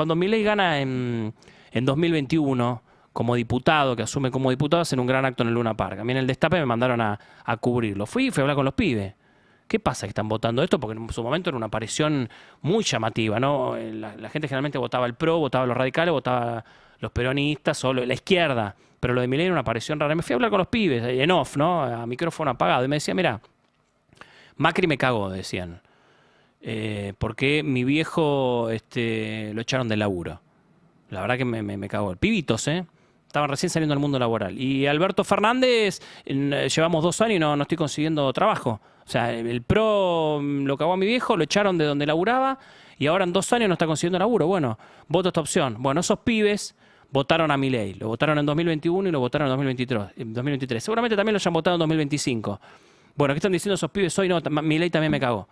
Cuando Milei gana en 2021 como diputado, que asume como diputado, hacen un gran acto en el Luna Park. A mí en el Destape me mandaron a cubrirlo. Fui a hablar con los pibes. ¿Qué pasa que están votando esto? Porque en su momento era una aparición muy llamativa, ¿no? La gente generalmente votaba el PRO, votaba los radicales, votaba los peronistas o la izquierda. Pero lo de Milei era una aparición rara. Me fui a hablar con los pibes, en off, ¿no? A micrófono apagado. Y me decía, mira, Macri me cagó, decían. Porque mi viejo lo echaron del laburo. La verdad que me cagó. Pibitos, ¿eh? Estaban recién saliendo del mundo laboral. Y Alberto Fernández, llevamos 2 años y no estoy consiguiendo trabajo. O sea, el PRO lo cagó a mi viejo, lo echaron de donde laburaba y ahora en 2 años no está consiguiendo laburo. Bueno, voto esta opción. Bueno, esos pibes votaron a Milei. Lo votaron en 2021 y lo votaron en 2023. Seguramente también lo hayan votado en 2025. Bueno, ¿qué están diciendo esos pibes hoy? No, Milei también me cagó.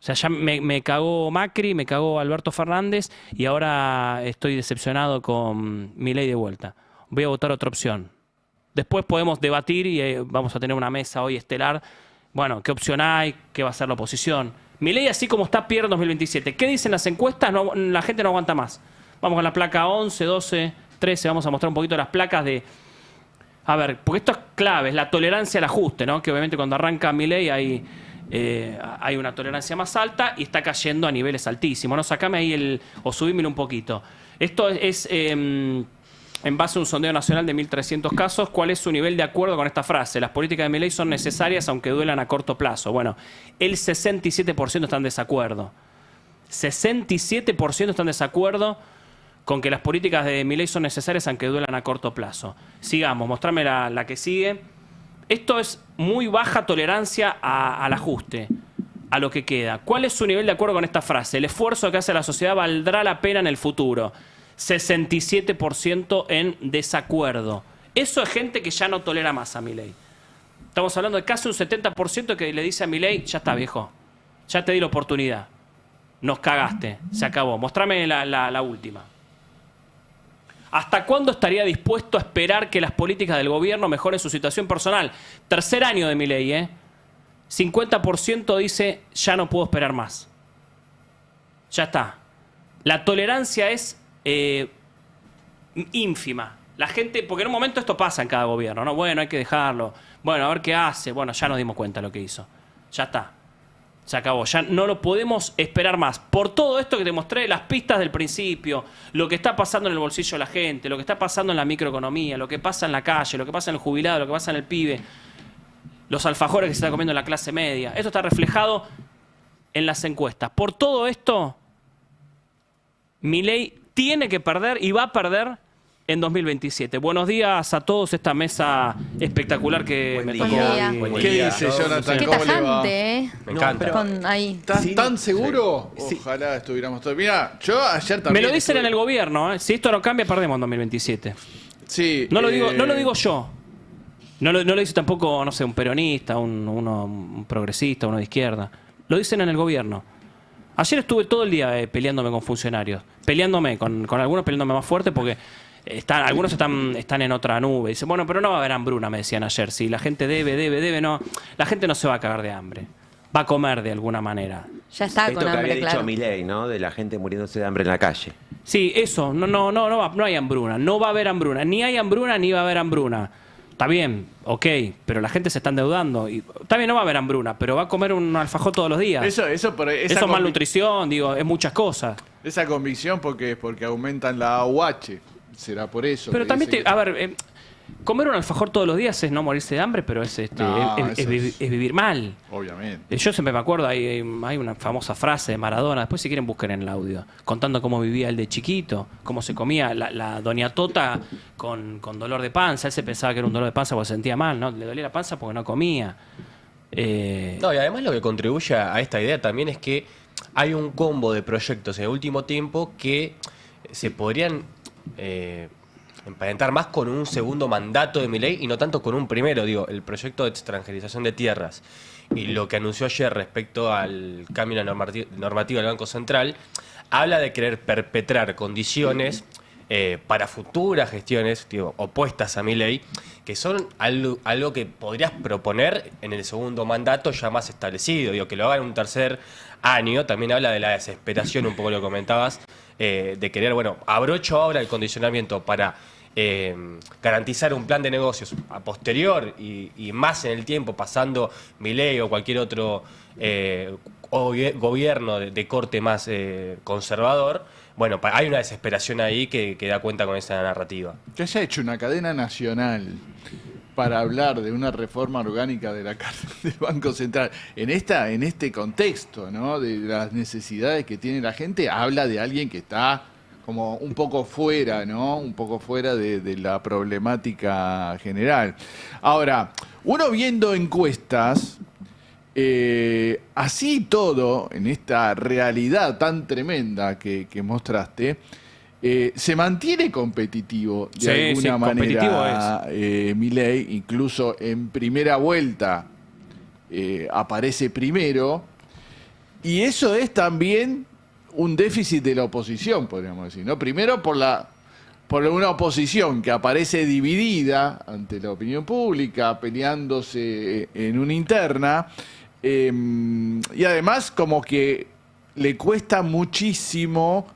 O sea, ya me cagó Macri, me cagó Alberto Fernández y ahora estoy decepcionado con Milei de vuelta. Voy a votar otra opción. Después podemos debatir y vamos a tener una mesa hoy estelar. Bueno, ¿qué opción hay? ¿Qué va a ser la oposición? Milei, así como está, pierde en 2027. ¿Qué dicen las encuestas? No, la gente no aguanta más. Vamos con la placa 11, 12, 13. Vamos a mostrar un poquito las placas de... A ver, porque esto es clave, es la tolerancia al ajuste, ¿no? Que obviamente cuando arranca Milei hay una tolerancia más alta y está cayendo a niveles altísimos, ¿no? Sacame ahí o subímelo un poquito. Esto es en base a un sondeo nacional de 1.300 casos. ¿Cuál es su nivel de acuerdo con esta frase? Las políticas de Milei son necesarias aunque duelan a corto plazo. Bueno, el 67% está en desacuerdo. 67% está en desacuerdo con que las políticas de Milei son necesarias aunque duelan a corto plazo. Sigamos, mostrame la que sigue. Esto es muy baja tolerancia al ajuste, a lo que queda. ¿Cuál es su nivel de acuerdo con esta frase? El esfuerzo que hace la sociedad valdrá la pena en el futuro. 67% en desacuerdo. Eso es gente que ya no tolera más a Milei. Estamos hablando de casi un 70% que le dice a Milei, ya está, viejo, ya te di la oportunidad. Nos cagaste, se acabó. Mostrame la última. ¿Hasta cuándo estaría dispuesto a esperar que las políticas del gobierno mejoren su situación personal? Tercer año de Milei, ¿eh? 50% dice, ya no puedo esperar más. Ya está. La tolerancia es ínfima. La gente, porque en un momento esto pasa en cada gobierno, ¿no? Bueno, hay que dejarlo. Bueno, a ver qué hace. Bueno, ya nos dimos cuenta de lo que hizo. Ya está. Se acabó, ya no lo podemos esperar más. Por todo esto que te mostré, las pistas del principio, lo que está pasando en el bolsillo de la gente, lo que está pasando en la microeconomía, lo que pasa en la calle, lo que pasa en el jubilado, lo que pasa en el pibe, los alfajores que se está comiendo en la clase media. Esto está reflejado en las encuestas. Por todo esto, Milei tiene que perder y va a perder en 2027. Buenos días a todos, esta mesa espectacular que me tocó. ¿Qué dice Jonathan? Qué ¿Cómo le va? tajante, Me encanta. Con ahí. ¿Estás tan seguro? Sí. Ojalá estuviéramos todos. Mira, yo ayer también... Me lo dicen en el gobierno, ¿eh? Si esto no cambia, perdemos en 2027. Sí. No lo digo yo. No lo dice tampoco, no sé, un peronista, un progresista, uno de izquierda. Lo dicen en el gobierno. Ayer estuve todo el día peleándome con funcionarios. Peleándome, con algunos peleándome más fuerte porque... algunos están en otra nube. Dicen, bueno, pero no va a haber hambruna, me decían ayer. Si la gente debe, no. La gente no se va a cagar de hambre. Va a comer de alguna manera. Ya está Esto con que hambre, había claro. dicho Milei, ¿no? De la gente muriéndose de hambre en la calle. Sí, eso. No hay hambruna. No va a haber hambruna. Ni hay hambruna, ni va a haber hambruna. Está bien, ok, pero la gente se está endeudando. Y, está bien, no va a haber hambruna, pero va a comer un alfajor todos los días. Eso es malnutrición, digo, es muchas cosas. Esa convicción porque aumentan la AUH. Será por eso. Pero también, a ver, comer un alfajor todos los días es no morirse de hambre, pero es vivir mal. Obviamente. Yo siempre me acuerdo, hay una famosa frase de Maradona, después si quieren busquen en el audio, contando cómo vivía él de chiquito, cómo se comía la doña Tota con dolor de panza. Él se pensaba que era un dolor de panza porque se sentía mal, ¿no? Le dolía la panza porque no comía. No, y además lo que contribuye a esta idea también es que hay un combo de proyectos en el último tiempo que se podrían emparentar más con un segundo mandato de Milei y no tanto con un primero. Digo, el proyecto de extranjerización de tierras y lo que anunció ayer respecto al cambio en la normativa del Banco Central habla de querer perpetrar condiciones para futuras gestiones, digo, opuestas a Milei, que son algo que podrías proponer en el segundo mandato ya más establecido. Digo, que lo hagan en un tercer año también habla de la desesperación, un poco lo comentabas, de querer, bueno, abrocho ahora el condicionamiento para garantizar un plan de negocios a posterior y más en el tiempo, pasando Milei o cualquier otro gobierno de corte más conservador, bueno, hay una desesperación ahí que da cuenta con esa narrativa. Que haya hecho una cadena nacional para hablar de una reforma orgánica de del Banco Central en este contexto, ¿no? De las necesidades que tiene la gente, habla de alguien que está como un poco fuera, ¿no? Un poco fuera de la problemática general. Ahora, uno viendo encuestas, así todo, en esta realidad tan tremenda que mostraste, se mantiene competitivo de alguna manera Milei, incluso en primera vuelta aparece primero, y eso es también un déficit de la oposición, podríamos decir, ¿no? Primero por una oposición que aparece dividida ante la opinión pública, peleándose en una interna, y además como que le cuesta muchísimo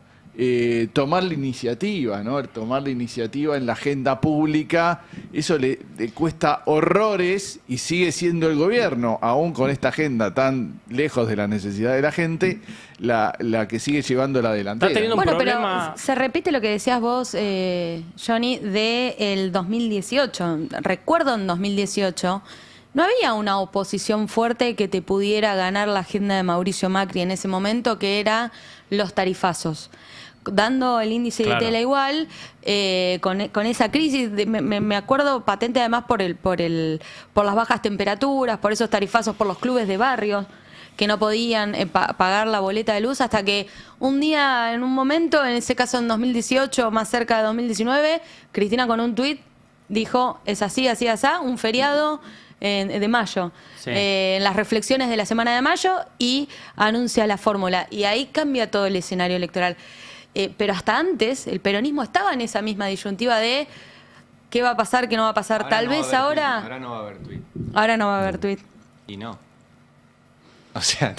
tomar la iniciativa, ¿no? Tomar la iniciativa en la agenda pública, eso le cuesta horrores y sigue siendo el gobierno, aún con esta agenda tan lejos de la necesidad de la gente, la que sigue llevando la delantera. Está teniendo un Bueno, problema. pero se repite lo que decías vos, Johnny, del 2018. Recuerdo en 2018, no había una oposición fuerte que te pudiera ganar la agenda de Mauricio Macri en ese momento, que era los tarifazos. Dando el índice Claro. de tela igual, con esa crisis, me acuerdo patente además por las bajas temperaturas, por esos tarifazos, por los clubes de barrios que no podían pagar la boleta de luz, hasta que un día, en un momento, en ese caso en 2018, más cerca de 2019, Cristina con un tuit dijo, es así, así, así, un feriado de mayo, Sí. en las reflexiones de la semana de mayo, y anuncia la fórmula. Y ahí cambia todo el escenario electoral. Pero hasta antes, el peronismo estaba en esa misma disyuntiva de qué va a pasar, qué no va a pasar. Tal vez ahora... Ahora no va a haber tweet. Ahora no va a haber tuit. Y no. O sea,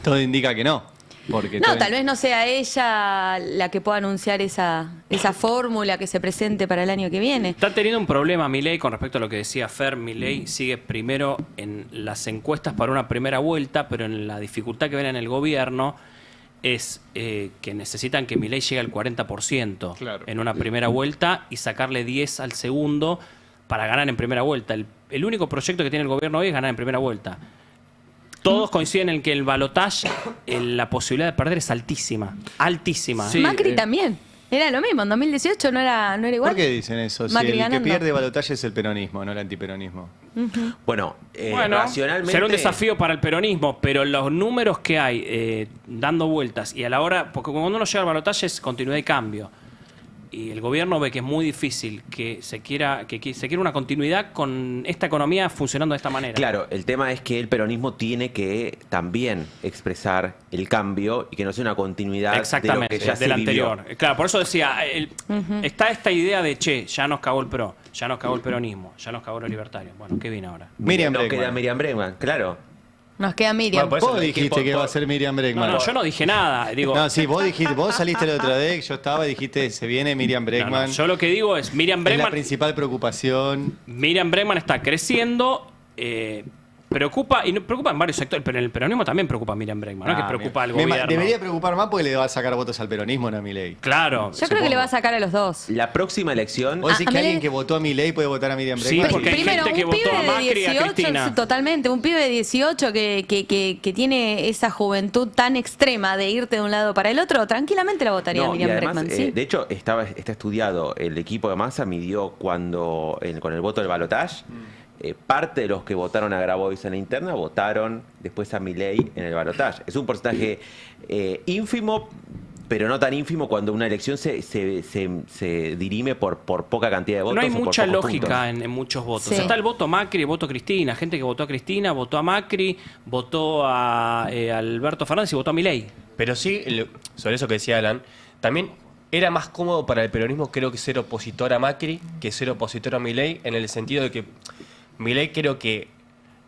todo indica que no. Porque No, tal vez no sea ella la que pueda anunciar esa fórmula que se presente para el año que viene. Está teniendo un problema Milei con respecto a lo que decía Fer. Milei sigue primero en las encuestas para una primera vuelta, pero en la dificultad que ven en el gobierno es que necesitan que Milei llegue al 40% Claro. en una primera vuelta y sacarle 10 al segundo para ganar en primera vuelta. El único proyecto que tiene el gobierno hoy es ganar en primera vuelta. Todos coinciden en que el balotaje, la posibilidad de perder es altísima. Altísima. Sí. Macri también. Era lo mismo, en 2018 no era igual. ¿Por qué dicen eso? Si Macri el que ganando. pierde balotaje es el peronismo, no el antiperonismo. Bueno, Bueno, racionalmente... será un desafío para el peronismo, pero los números que hay dando vueltas y a la hora, porque cuando uno llega al balotaje es continuidad y cambio, y el gobierno ve que es muy difícil que se quiera una continuidad con esta economía funcionando de esta manera. Claro, el tema es que el peronismo tiene que también expresar el cambio y que no sea una continuidad Exactamente, de lo que ya del se vivió. anterior. Claro, por eso decía, está esta idea de, che, ya nos cagó el PRO, ya nos cagó el peronismo, ya nos cagó los libertarios. Bueno, ¿qué viene ahora? Miriam no Bregman. queda Miriam Bregman, claro. Nos queda Miriam. Bueno, por eso Vos el dijiste equipo- que va a ser Miriam No, Bregman. no, yo no dije nada. Digo, No, sí, vos dijiste, vos saliste la otra vez, yo estaba y dijiste, se viene Miriam no, Bregman. no, yo lo que digo es, Miriam Es la Bregman principal preocupación. Miriam Bregman está creciendo, preocupa, y no- preocupa en varios sectores, pero en el peronismo también preocupa a Miriam Bregman, no es que preocupa al gobierno. Debería preocupar más porque le va a sacar votos al peronismo, no a Milei. Claro. Yo creo que le va a sacar a los dos. La próxima elección... ¿Vos decís a que Milei- alguien que votó a Milei puede votar a Miriam Sí, Bregman? porque hay Primero, gente que un votó pibe a de Macri y a 18, Cristina. totalmente, un pibe de 18 que tiene esa juventud tan extrema de irte de un lado para el otro, tranquilamente la votaría No, y Miriam además, Bregman, ¿sí? de hecho, está estudiado, el equipo de Massa midió con el voto del balotaje, parte de los que votaron a Grabois en la interna votaron después a Milei en el balotaje. Es un porcentaje ínfimo, pero no tan ínfimo cuando una elección se dirime por poca cantidad de votos. No hay o por mucha pocos lógica puntos. en muchos votos. Sí. Está el voto Macri, el voto Cristina, gente que votó a Cristina, votó a Macri, votó a Alberto Fernández y votó a Milei. Pero sí, sobre eso que decía Alan, también era más cómodo para el peronismo, creo que ser opositor a Macri que ser opositor a Milei, en el sentido de que Milei creo que,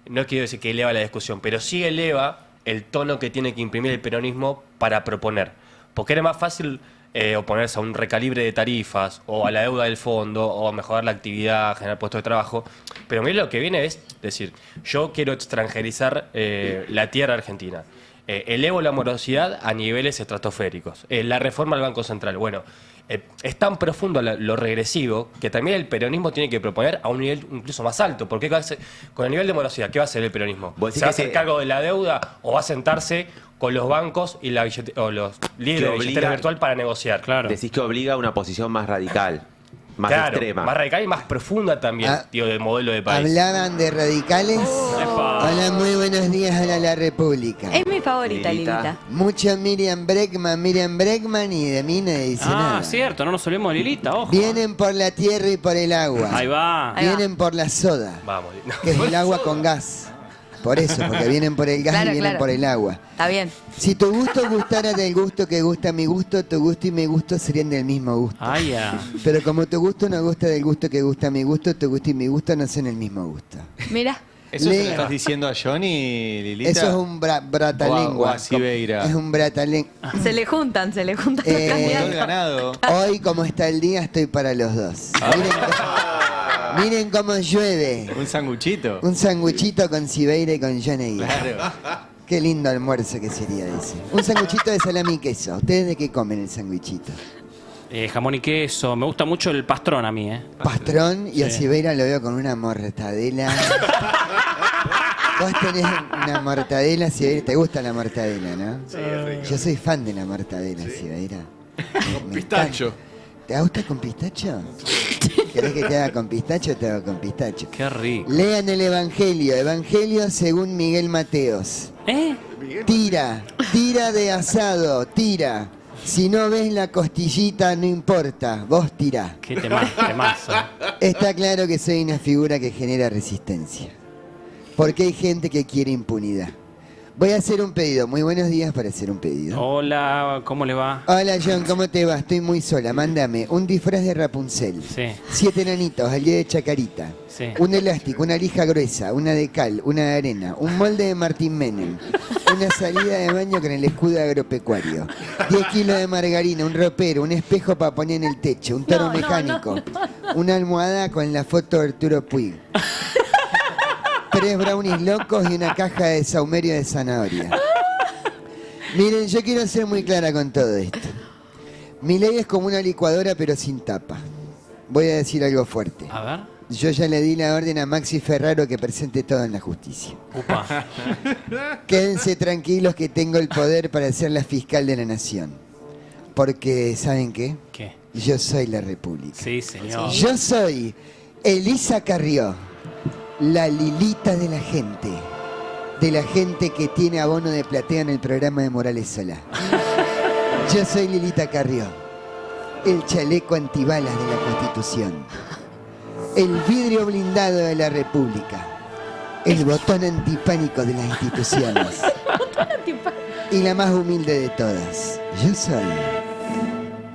no quiero decir que eleva la discusión, pero sí eleva el tono que tiene que imprimir el peronismo para proponer. Porque era más fácil oponerse a un recalibre de tarifas, o a la deuda del fondo, o a mejorar la actividad, generar puestos de trabajo. Pero mire, lo que viene es decir, yo quiero extranjerizar la tierra argentina. Elevo la morosidad a niveles estratosféricos. La reforma del Banco Central. Bueno, es tan profundo lo regresivo que también el peronismo tiene que proponer a un nivel incluso más alto. Porque con el nivel de morosidad, ¿qué va a hacer el peronismo? ¿Se va a hacer cargo de la deuda o va a sentarse con los bancos y o los líderes de billetera virtual para negociar? Claro. Decís que obliga a una posición más radical, más Claro, extrema. más radical y más profunda también, de modelo de país. Hablaban de radicales. Epa. Hola, muy buenos días a la República. Es mi favorita, Lilita. Lilita. Mucho Miriam Bregman y de mí no dice nada. Ah, cierto, no nos olvidemos de Lilita, ojo. Vienen por la tierra y por el agua. Ahí va. Ahí va. Vienen por la soda, Vamos. que es el agua con gas. Por eso, porque vienen por el gas Claro, y vienen claro. por el agua. Está bien. Si tu gusto gustara del gusto que gusta mi gusto, tu gusto y mi gusto serían del mismo gusto. Ah, ya. Pero como tu gusto no gusta del gusto que gusta mi gusto, tu gusto y mi gusto no son el mismo gusto. Mira. ¿Eso se lo Lea. estás diciendo a Johnny, Lilita? Eso es un bratalengua. O a Sibeira. Es un bratalengua. Se le juntan los Eh, Con todo el candidatos. ganado. Hoy, como está el día, estoy para los dos. Miren cómo llueve. Un sanguchito. Un sanguchito con Sibeira y con Johnny. Claro. Qué lindo almuerzo que sería ese. Un sanguchito de salami y queso. ¿Ustedes de qué comen el sanguichito? Jamón y queso. Me gusta mucho el pastrón a mí, ¿eh? Pastrón y a Sí. Sibeira lo veo con una mortadela. Vos tenés una mortadela, Sibeira. ¿Te gusta la mortadela, no? Sí, yo soy fan de la mortadela, Sibeira. Me Pistacho. encanta. ¿Te gusta con pistacho? ¿Querés que te haga con pistacho? Te hago con pistacho. Qué rico. Lean el Evangelio. Evangelio según Miguel Mateos. ¿Eh? Tira de asado, tira. Si no ves la costillita, no importa, vos tirá. Qué temazo. Está claro que soy una figura que genera resistencia. Porque hay gente que quiere impunidad. Voy a hacer un pedido. Muy buenos días para hacer un pedido. Hola, ¿cómo le va? Hola John, ¿cómo te va? Estoy muy sola. Mándame un disfraz de Rapunzel. Sí. 7 enanitos, al día de Chacarita. Sí. Un elástico, una lija gruesa, una de cal, una de arena, un molde de Martín Menem, una salida de baño con el escudo agropecuario, 10 kilos de margarina, un ropero, un espejo para poner en el techo, un toro No, mecánico, una almohada con la foto de Arturo Puig, 3 brownies locos y una caja de saumerio de zanahoria. Miren, yo quiero ser muy clara con todo esto. Mi ley es como una licuadora pero sin tapa. Voy a decir algo fuerte. A ver. Yo ya le di la orden a Maxi Ferraro que presente todo en la justicia. Upa. Quédense tranquilos que tengo el poder para ser la fiscal de la nación. Porque, ¿saben qué? ¿Qué? Yo soy la República. Sí, señor. Yo soy Elisa Carrió, la Lilita de la gente. De la gente que tiene abono de platea en el programa de Morales Solá. Yo soy Lilita Carrió, el chaleco antibalas de la Constitución. El vidrio blindado de la República. El botón antipánico de las instituciones. Y la más humilde de todas. Yo soy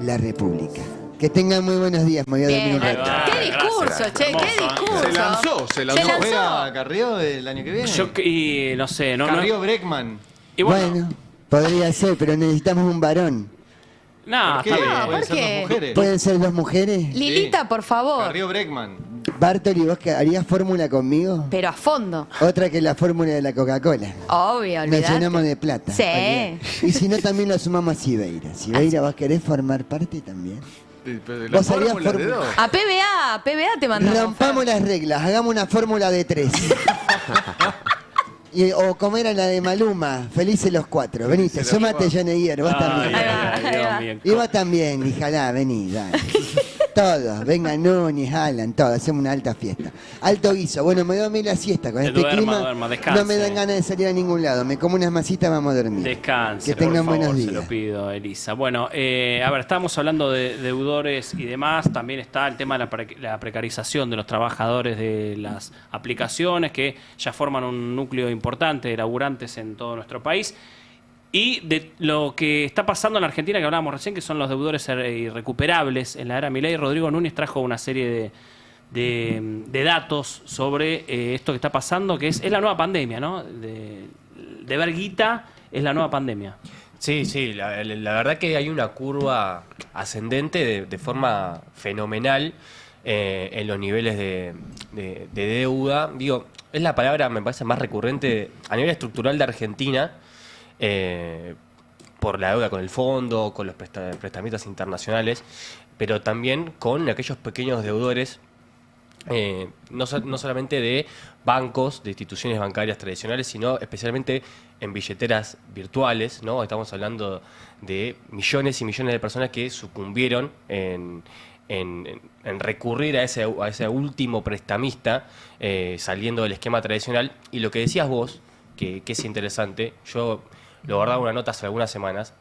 la República. Que tengan muy buenos días. Me voy a dormir Bien. un rato. Qué discurso, che, qué discurso. Se lanzó, se lanzó. ¿Juega Carrió el año que viene? Y no sé, no. Carrió Bregman. Y bueno, Bueno, podría ser, pero necesitamos un varón. no, ¿Por qué? está bien. No, ¿Pueden ¿por ser qué? dos mujeres? ¿Pueden ser 2 mujeres? Lilita, por favor. Carrió Bregman. Bartoli, ¿vos harías fórmula conmigo? Pero a fondo. Otra que la fórmula de la Coca-Cola. Obvio, Nos olvidate. llenamos de plata. Sí. olvidate. Y si no, también lo sumamos a Sibeira. Sibeira, ¿vos querés formar parte también? Pero la Vos harías fórmula de fórmula. dos. A PBA te mandamos. Rompamos las reglas, hagamos una fórmula de 3. O como era la de Maluma, felices los 4. Venite, sumate Johnny Guerra, vos Ay, también. Ahí va, ay, ahí Dios va. mío. Y vos también, híjala, vení, dale. Todos, vengan Núñez, Alan, todos, hacemos una alta fiesta. Alto guiso, bueno, me doy a mí la siesta, con Que este duerma, clima duerma, descanse. no me dan ganas de salir a ningún lado, me como unas masitas, vamos a dormir. Descanse, Que tengan por favor, buenos se lo días. pido, Elisa. Bueno, a ver, estábamos hablando de deudores y demás. También está el tema de la precarización de los trabajadores de las aplicaciones, que ya forman un núcleo importante de laburantes en todo nuestro país. Y de lo que está pasando en la Argentina, que hablábamos recién, que son los deudores irrecuperables en la era Milei. Rodrigo Núñez trajo una serie de datos sobre esto que está pasando, que es la nueva pandemia, ¿no? De ver guita es la nueva pandemia. Sí, la verdad que hay una curva ascendente de forma fenomenal en los niveles de deuda. Digo, es la palabra, me parece, más recurrente a nivel estructural de Argentina, por la deuda con el fondo, con los prestamistas internacionales, pero también con aquellos pequeños deudores, no solamente de bancos, de instituciones bancarias tradicionales, sino especialmente en billeteras virtuales, ¿no? Estamos hablando de millones y millones de personas que sucumbieron en recurrir a ese último prestamista, saliendo del esquema tradicional. Y lo que decías vos, que es interesante, yo lo guardaba una nota hace algunas semanas,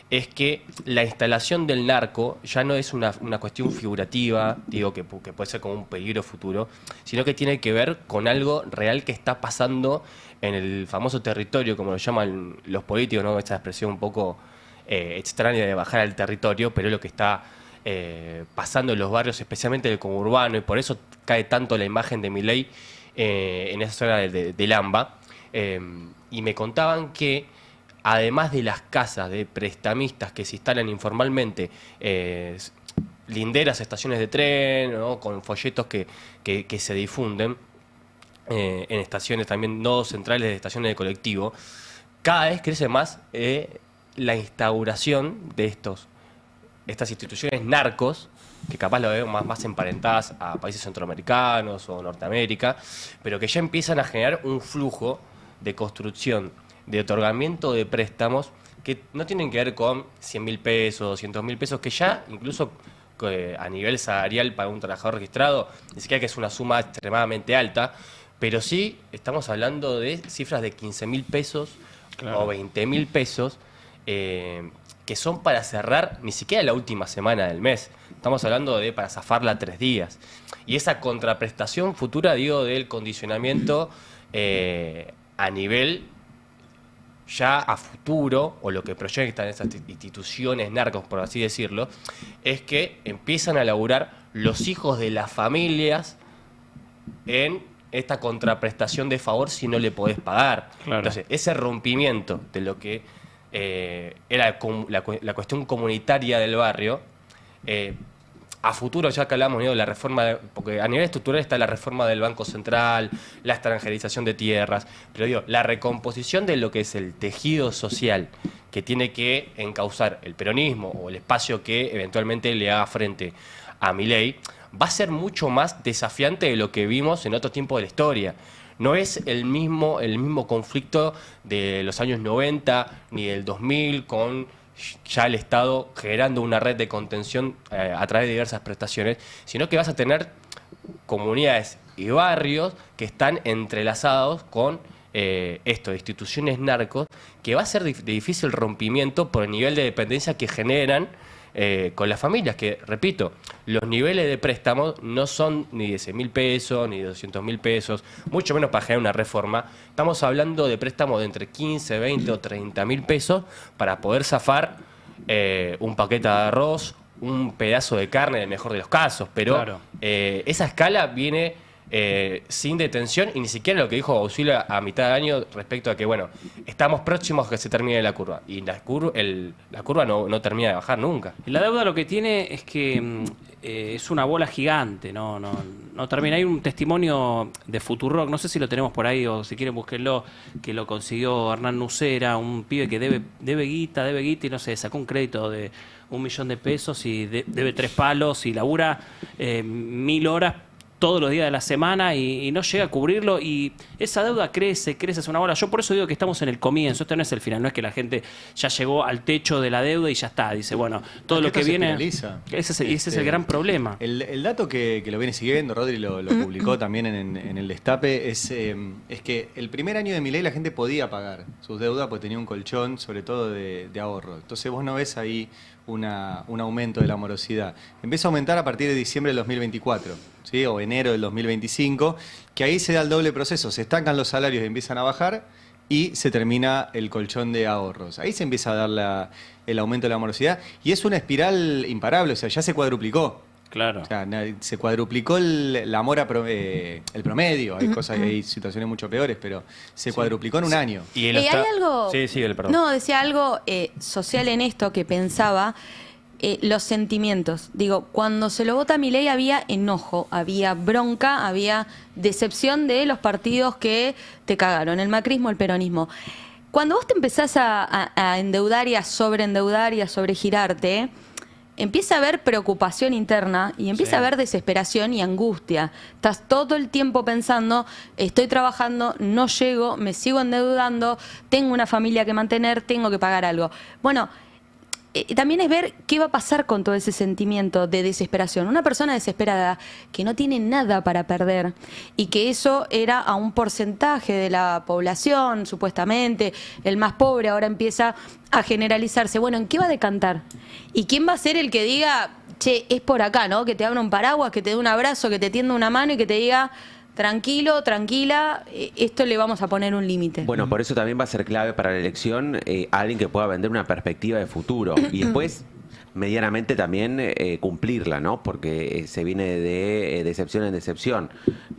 es que la instalación del narco ya no es una cuestión figurativa, digo, que puede ser como un peligro futuro, sino que tiene que ver con algo real que está pasando en el famoso territorio, como lo llaman los políticos, ¿no? Esta expresión un poco extraña de bajar al territorio, pero es lo que está pasando en los barrios, especialmente del conurbano, y por eso cae tanto la imagen de Milei en esa zona del AMBA. Y me contaban que además de las casas de prestamistas que se instalan informalmente, linderas, estaciones de tren, ¿no? Con folletos que se difunden en estaciones, también nodos centrales de estaciones de colectivo, cada vez crece más la instauración de estas instituciones narcos, que capaz lo vemos más emparentadas a países centroamericanos o Norteamérica, pero que ya empiezan a generar un flujo de construcción, de otorgamiento de préstamos que no tienen que ver con 100.000 pesos, 200.000 pesos, que ya incluso a nivel salarial para un trabajador registrado, ni siquiera que es una suma extremadamente alta, pero sí estamos hablando de cifras de 15.000 pesos, claro, o 20.000 pesos, que son para cerrar ni siquiera la última semana del mes. Estamos hablando de para zafarla 3 días. Y esa contraprestación futura, digo, del condicionamiento a nivel ya a futuro, o lo que proyectan esas instituciones narcos, por así decirlo, es que empiezan a laburar los hijos de las familias en esta contraprestación de favor si no le podés pagar. Claro. Entonces, ese rompimiento de lo que era la cuestión comunitaria del barrio, a futuro, ya que hablamos de la reforma, porque a nivel estructural está la reforma del Banco Central, la extranjerización de tierras, pero digo, la recomposición de lo que es el tejido social que tiene que encauzar el peronismo o el espacio que eventualmente le haga frente a Milei, va a ser mucho más desafiante de lo que vimos en otro tiempo de la historia. No es el mismo conflicto de los años 90 ni del 2000 con ya el Estado generando una red de contención a través de diversas prestaciones, sino que vas a tener comunidades y barrios que están entrelazados con instituciones narcos, que va a ser de difícil rompimiento por el nivel de dependencia que generan con las familias, que, repito, los niveles de préstamos no son ni de 100.000 pesos, ni de 200.000 pesos, mucho menos para generar una reforma. Estamos hablando de préstamos de entre 15, 20 o 30.000 pesos para poder zafar un paquete de arroz, un pedazo de carne, en el mejor de los casos. Pero claro, esa escala viene sin detención, y ni siquiera lo que dijo Bausila a mitad de año respecto a que, bueno, estamos próximos a que se termine la curva. Y la curva no termina de bajar nunca. La deuda lo que tiene es que es una bola gigante, no termina. Hay un testimonio de Futurock, no sé si lo tenemos por ahí o si quieren búsquenlo, que lo consiguió Hernán Nucera, un pibe que debe guita y no sé, sacó un crédito de 1 millón de pesos y debe 3 palos y labura 1000 horas todos los días de la semana y no llega a cubrirlo, y esa deuda crece, es una bola. Yo por eso digo que estamos en el comienzo, esto no es el final, no es que la gente ya llegó al techo de la deuda y ya está, dice, bueno, todo lo que viene... Ese es el gran problema. El dato que lo viene siguiendo, Rodri lo publicó también en el Destape, es que el primer año de Milei la gente podía pagar sus deudas porque tenía un colchón, sobre todo de ahorro. Entonces vos no ves ahí un aumento de la morosidad. Empieza a aumentar a partir de diciembre del 2024, ¿sí? O enero del 2025, que ahí se da el doble proceso. Se estancan los salarios y empiezan a bajar y se termina el colchón de ahorros. Ahí se empieza a dar el aumento de la morosidad y es una espiral imparable, o sea, ya se cuadruplicó Claro. O sea, se cuadruplicó la mora, el promedio. Hay cosas, hay situaciones mucho peores, pero se cuadruplicó en un año. Y ¿Hay algo? Sí, sí, perdón. No, decía algo social en esto que pensaba. Los sentimientos. Digo, cuando se lo vota a Milei había enojo, había bronca, había decepción de los partidos que te cagaron, el macrismo, el peronismo. Cuando vos te empezás a endeudar y a sobreendeudar y a sobregirarte, empieza a haber preocupación interna y empieza a haber desesperación y angustia. Estás todo el tiempo pensando, estoy trabajando, no llego, me sigo endeudando, tengo una familia que mantener, tengo que pagar algo. Bueno, también es ver qué va a pasar con todo ese sentimiento de desesperación. Una persona desesperada que no tiene nada para perder y que eso era a un porcentaje de la población, supuestamente, el más pobre, ahora empieza a generalizarse. Bueno, ¿en qué va a decantar? ¿Y quién va a ser el que diga, che, es por acá, ¿no? Que te abra un paraguas, que te dé un abrazo, que te tienda una mano y que te diga, tranquilo, tranquila, esto le vamos a poner un límite. Bueno, por eso también va a ser clave para la elección alguien que pueda vender una perspectiva de futuro y después medianamente también cumplirla, ¿no? Porque se viene de decepción en decepción.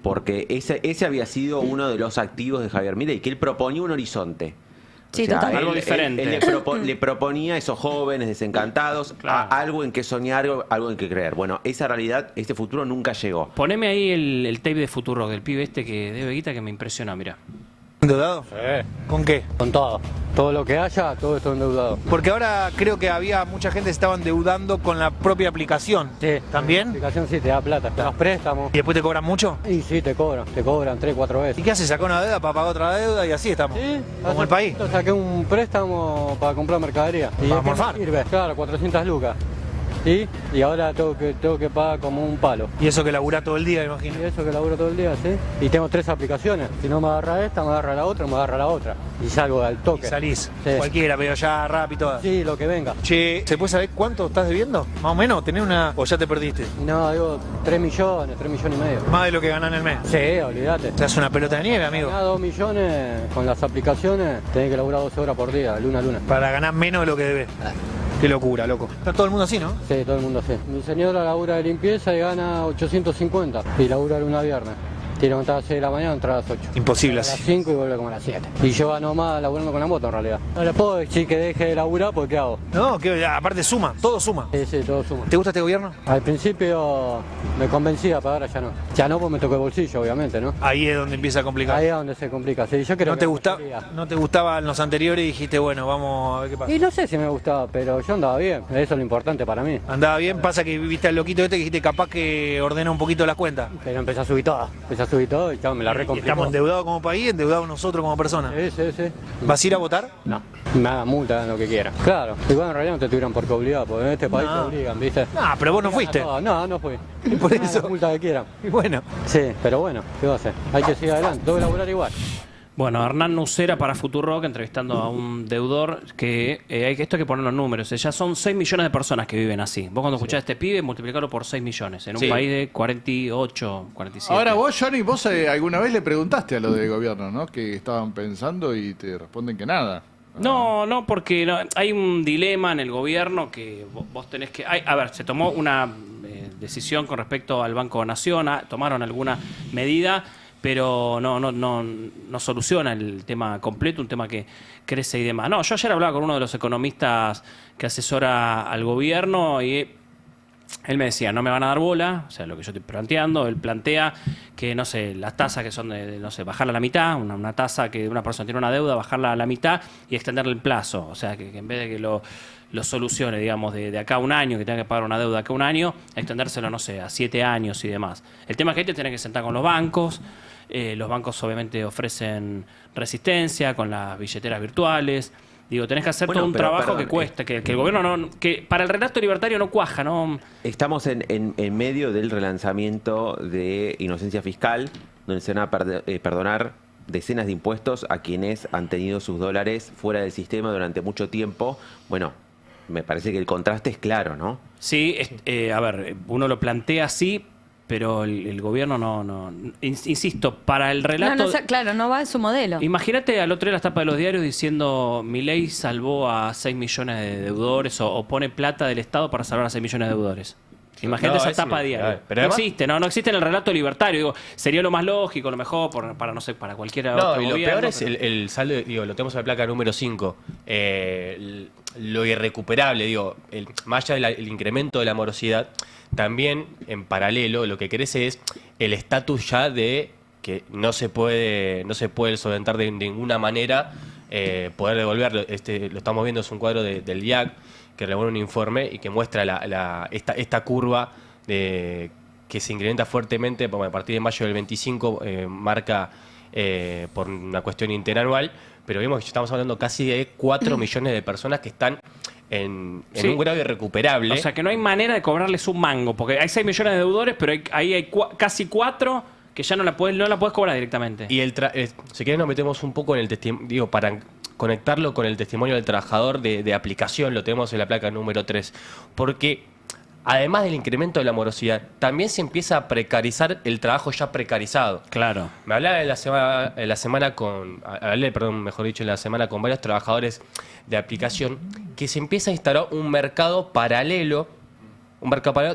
Porque ese había sido uno de los activos de Javier Milei, que él proponía un horizonte. Sí, O sea, total. Algo diferente. Él le proponía a esos jóvenes desencantados algo en que soñar, algo en que creer. Bueno, esa realidad, este futuro nunca llegó. Poneme ahí el tape de Futuro del pibe este que debe guita que me impresiona, mira. ¿Endeudado? Sí. ¿Con qué? Con todo. Todo lo que haya, todo esto endeudado. Porque ahora creo que había mucha gente que se estaba endeudando con la propia aplicación. Sí. ¿También? La aplicación sí te da plata. Te das préstamos. ¿Y después te cobran mucho? Y sí, te cobran 3, 4 veces. ¿Y qué haces? Sacó una deuda para pagar otra deuda y así estamos. Sí, Como el país. Saqué un préstamo para comprar mercadería. Y ¿Para es que morfar? me sirve. Claro, 400 lucas. Y ahora tengo que pagar como un palo. Y eso que laburá todo el día, me imagino. Y eso que laburo todo el día, ¿sí? Y tengo 3 aplicaciones. Si no me agarra esta, me agarra la otra, me agarra la otra. Y salgo al Y toque. salís. Sí. Cualquiera, pero ya rap y todas. Sí, lo que venga. Che, ¿se puede saber cuánto estás debiendo? Más o menos, ¿tenés una...? ¿O ya te perdiste? No, digo 3 millones y medio. Más de lo que ganás en el mes. Sí, olvídate. Te hace una pelota de nieve, amigo. Ganás 2 millones con las aplicaciones, tenés que laburar 12 horas por día, luna a luna. Para ganar menos de lo que debes. Qué locura, loco. Está todo el mundo así, ¿no? Sí, todo el mundo sí. Mi señora labura de limpieza y gana 850 y labura de lunes a viernes. Tiene que entrar a las 6 de la mañana, entrar a las 8. Imposible A las así. 5 y vuelve como a las 7. Y yo gano más laburando con la moto en realidad. No le puedo decir que deje de laburar porque ¿qué hago? No, que aparte suma, todo suma. Sí, todo suma. ¿Te gusta este gobierno? Al principio me convencía, pero ahora ya no. Ya no, porque me tocó el bolsillo, obviamente, ¿no? Ahí es donde empieza a complicar. Ahí es donde se complica. Sí, yo creo ¿No te, que ¿No te gustaban los anteriores y dijiste, bueno, vamos a ver qué pasa? Y no sé si me gustaba, pero yo andaba bien. Eso es lo importante para mí. Andaba bien, pasa que viste al loquito este que dijiste capaz que ordena un poquito las cuentas. Pero empecé a subir todo y chao, me la Y recomplicó. estamos endeudados como país, endeudados nosotros como personas. Sí. ¿Vas a ir a votar? No, me hagan multa, hagan lo que quieran. Claro, igual en realidad no te tuvieran por qué obligar, porque en este país No. te obligan, ¿viste? Ah, pero vos no fuiste. No fui. Y por Hagan eso. la multa que quieran. Y bueno, Sí, pero bueno, ¿qué va a hacer? Hay que seguir adelante, tengo que laburar igual. Bueno, Hernán Nucera para Futurock entrevistando a un deudor que esto hay que poner los números. Ya son 6 millones de personas que viven así. Vos cuando escuchás a este pibe, multiplicarlo por 6 millones. En un Sí. país de 48, 47. Ahora vos, Johnny, vos alguna vez le preguntaste a lo de gobierno, ¿no? Que estaban pensando y te responden que nada. No, porque hay un dilema en el gobierno que vos tenés que... a ver, se tomó una decisión con respecto al Banco Nación, tomaron alguna medida, pero no soluciona el tema completo, un tema que crece y demás. No, yo ayer hablaba con uno de los economistas que asesora al gobierno y él me decía, no me van a dar bola, o sea, lo que yo estoy planteando. Él plantea que, no sé, las tasas que son de no sé, bajarla a la mitad, una tasa que una persona tiene una deuda, bajarla a la mitad y extenderle el plazo. O sea, que en vez de que lo solucione, digamos, de acá a un año, que tenga que pagar una deuda de acá a un año, extendérselo, no sé, a 7 años y demás. El tema es que ahí te tenés que sentar con los bancos. Los bancos obviamente ofrecen resistencia con las billeteras virtuales. Digo, tenés que hacer todo un trabajo que cuesta, que el gobierno que para el relato libertario no cuaja, ¿no? Estamos en medio del relanzamiento de Inocencia Fiscal, donde se van a perdonar decenas de impuestos a quienes han tenido sus dólares fuera del sistema durante mucho tiempo. Bueno, me parece que el contraste es claro, ¿no? Sí, a ver, uno lo plantea así, pero el gobierno no. Insisto, para el relato... Claro, no va en su modelo. Imagínate al otro día las tapas de los diarios diciendo Milei salvó a 6 millones de deudores o pone plata del Estado para salvar a 6 millones de deudores. Imagínate esa es etapa diaria. Pero No además, existe, no existe en el relato libertario. Digo, sería lo más lógico, lo mejor para, no sé, para cualquiera no, otro y lo gobierno, peor es pero- el saldo, digo, lo tenemos en la placa número 5. Lo irrecuperable, digo, más allá del incremento de la morosidad, también en paralelo lo que crece es el estatus ya de que no se puede solventar de ninguna manera poder devolverlo. Lo estamos viendo, es un cuadro del IAC que elabora un informe y que muestra esta curva que se incrementa fuertemente a partir de mayo del 25, marca por una cuestión interanual, pero vemos que estamos hablando casi de 4 millones de personas que están en Sí. un grado irrecuperable. O sea, que no hay manera de cobrarles un mango, porque hay 6 millones de deudores, pero ahí hay casi 4 que ya no la puedes cobrar directamente. Y si querés nos metemos un poco en el testimonio, para conectarlo con el testimonio del trabajador de aplicación, lo tenemos en la placa número 3, porque además del incremento de la morosidad, también se empieza a precarizar el trabajo ya precarizado. Claro. Me hablaba en la semana con varios trabajadores de aplicación que se empieza a instalar un mercado paralelo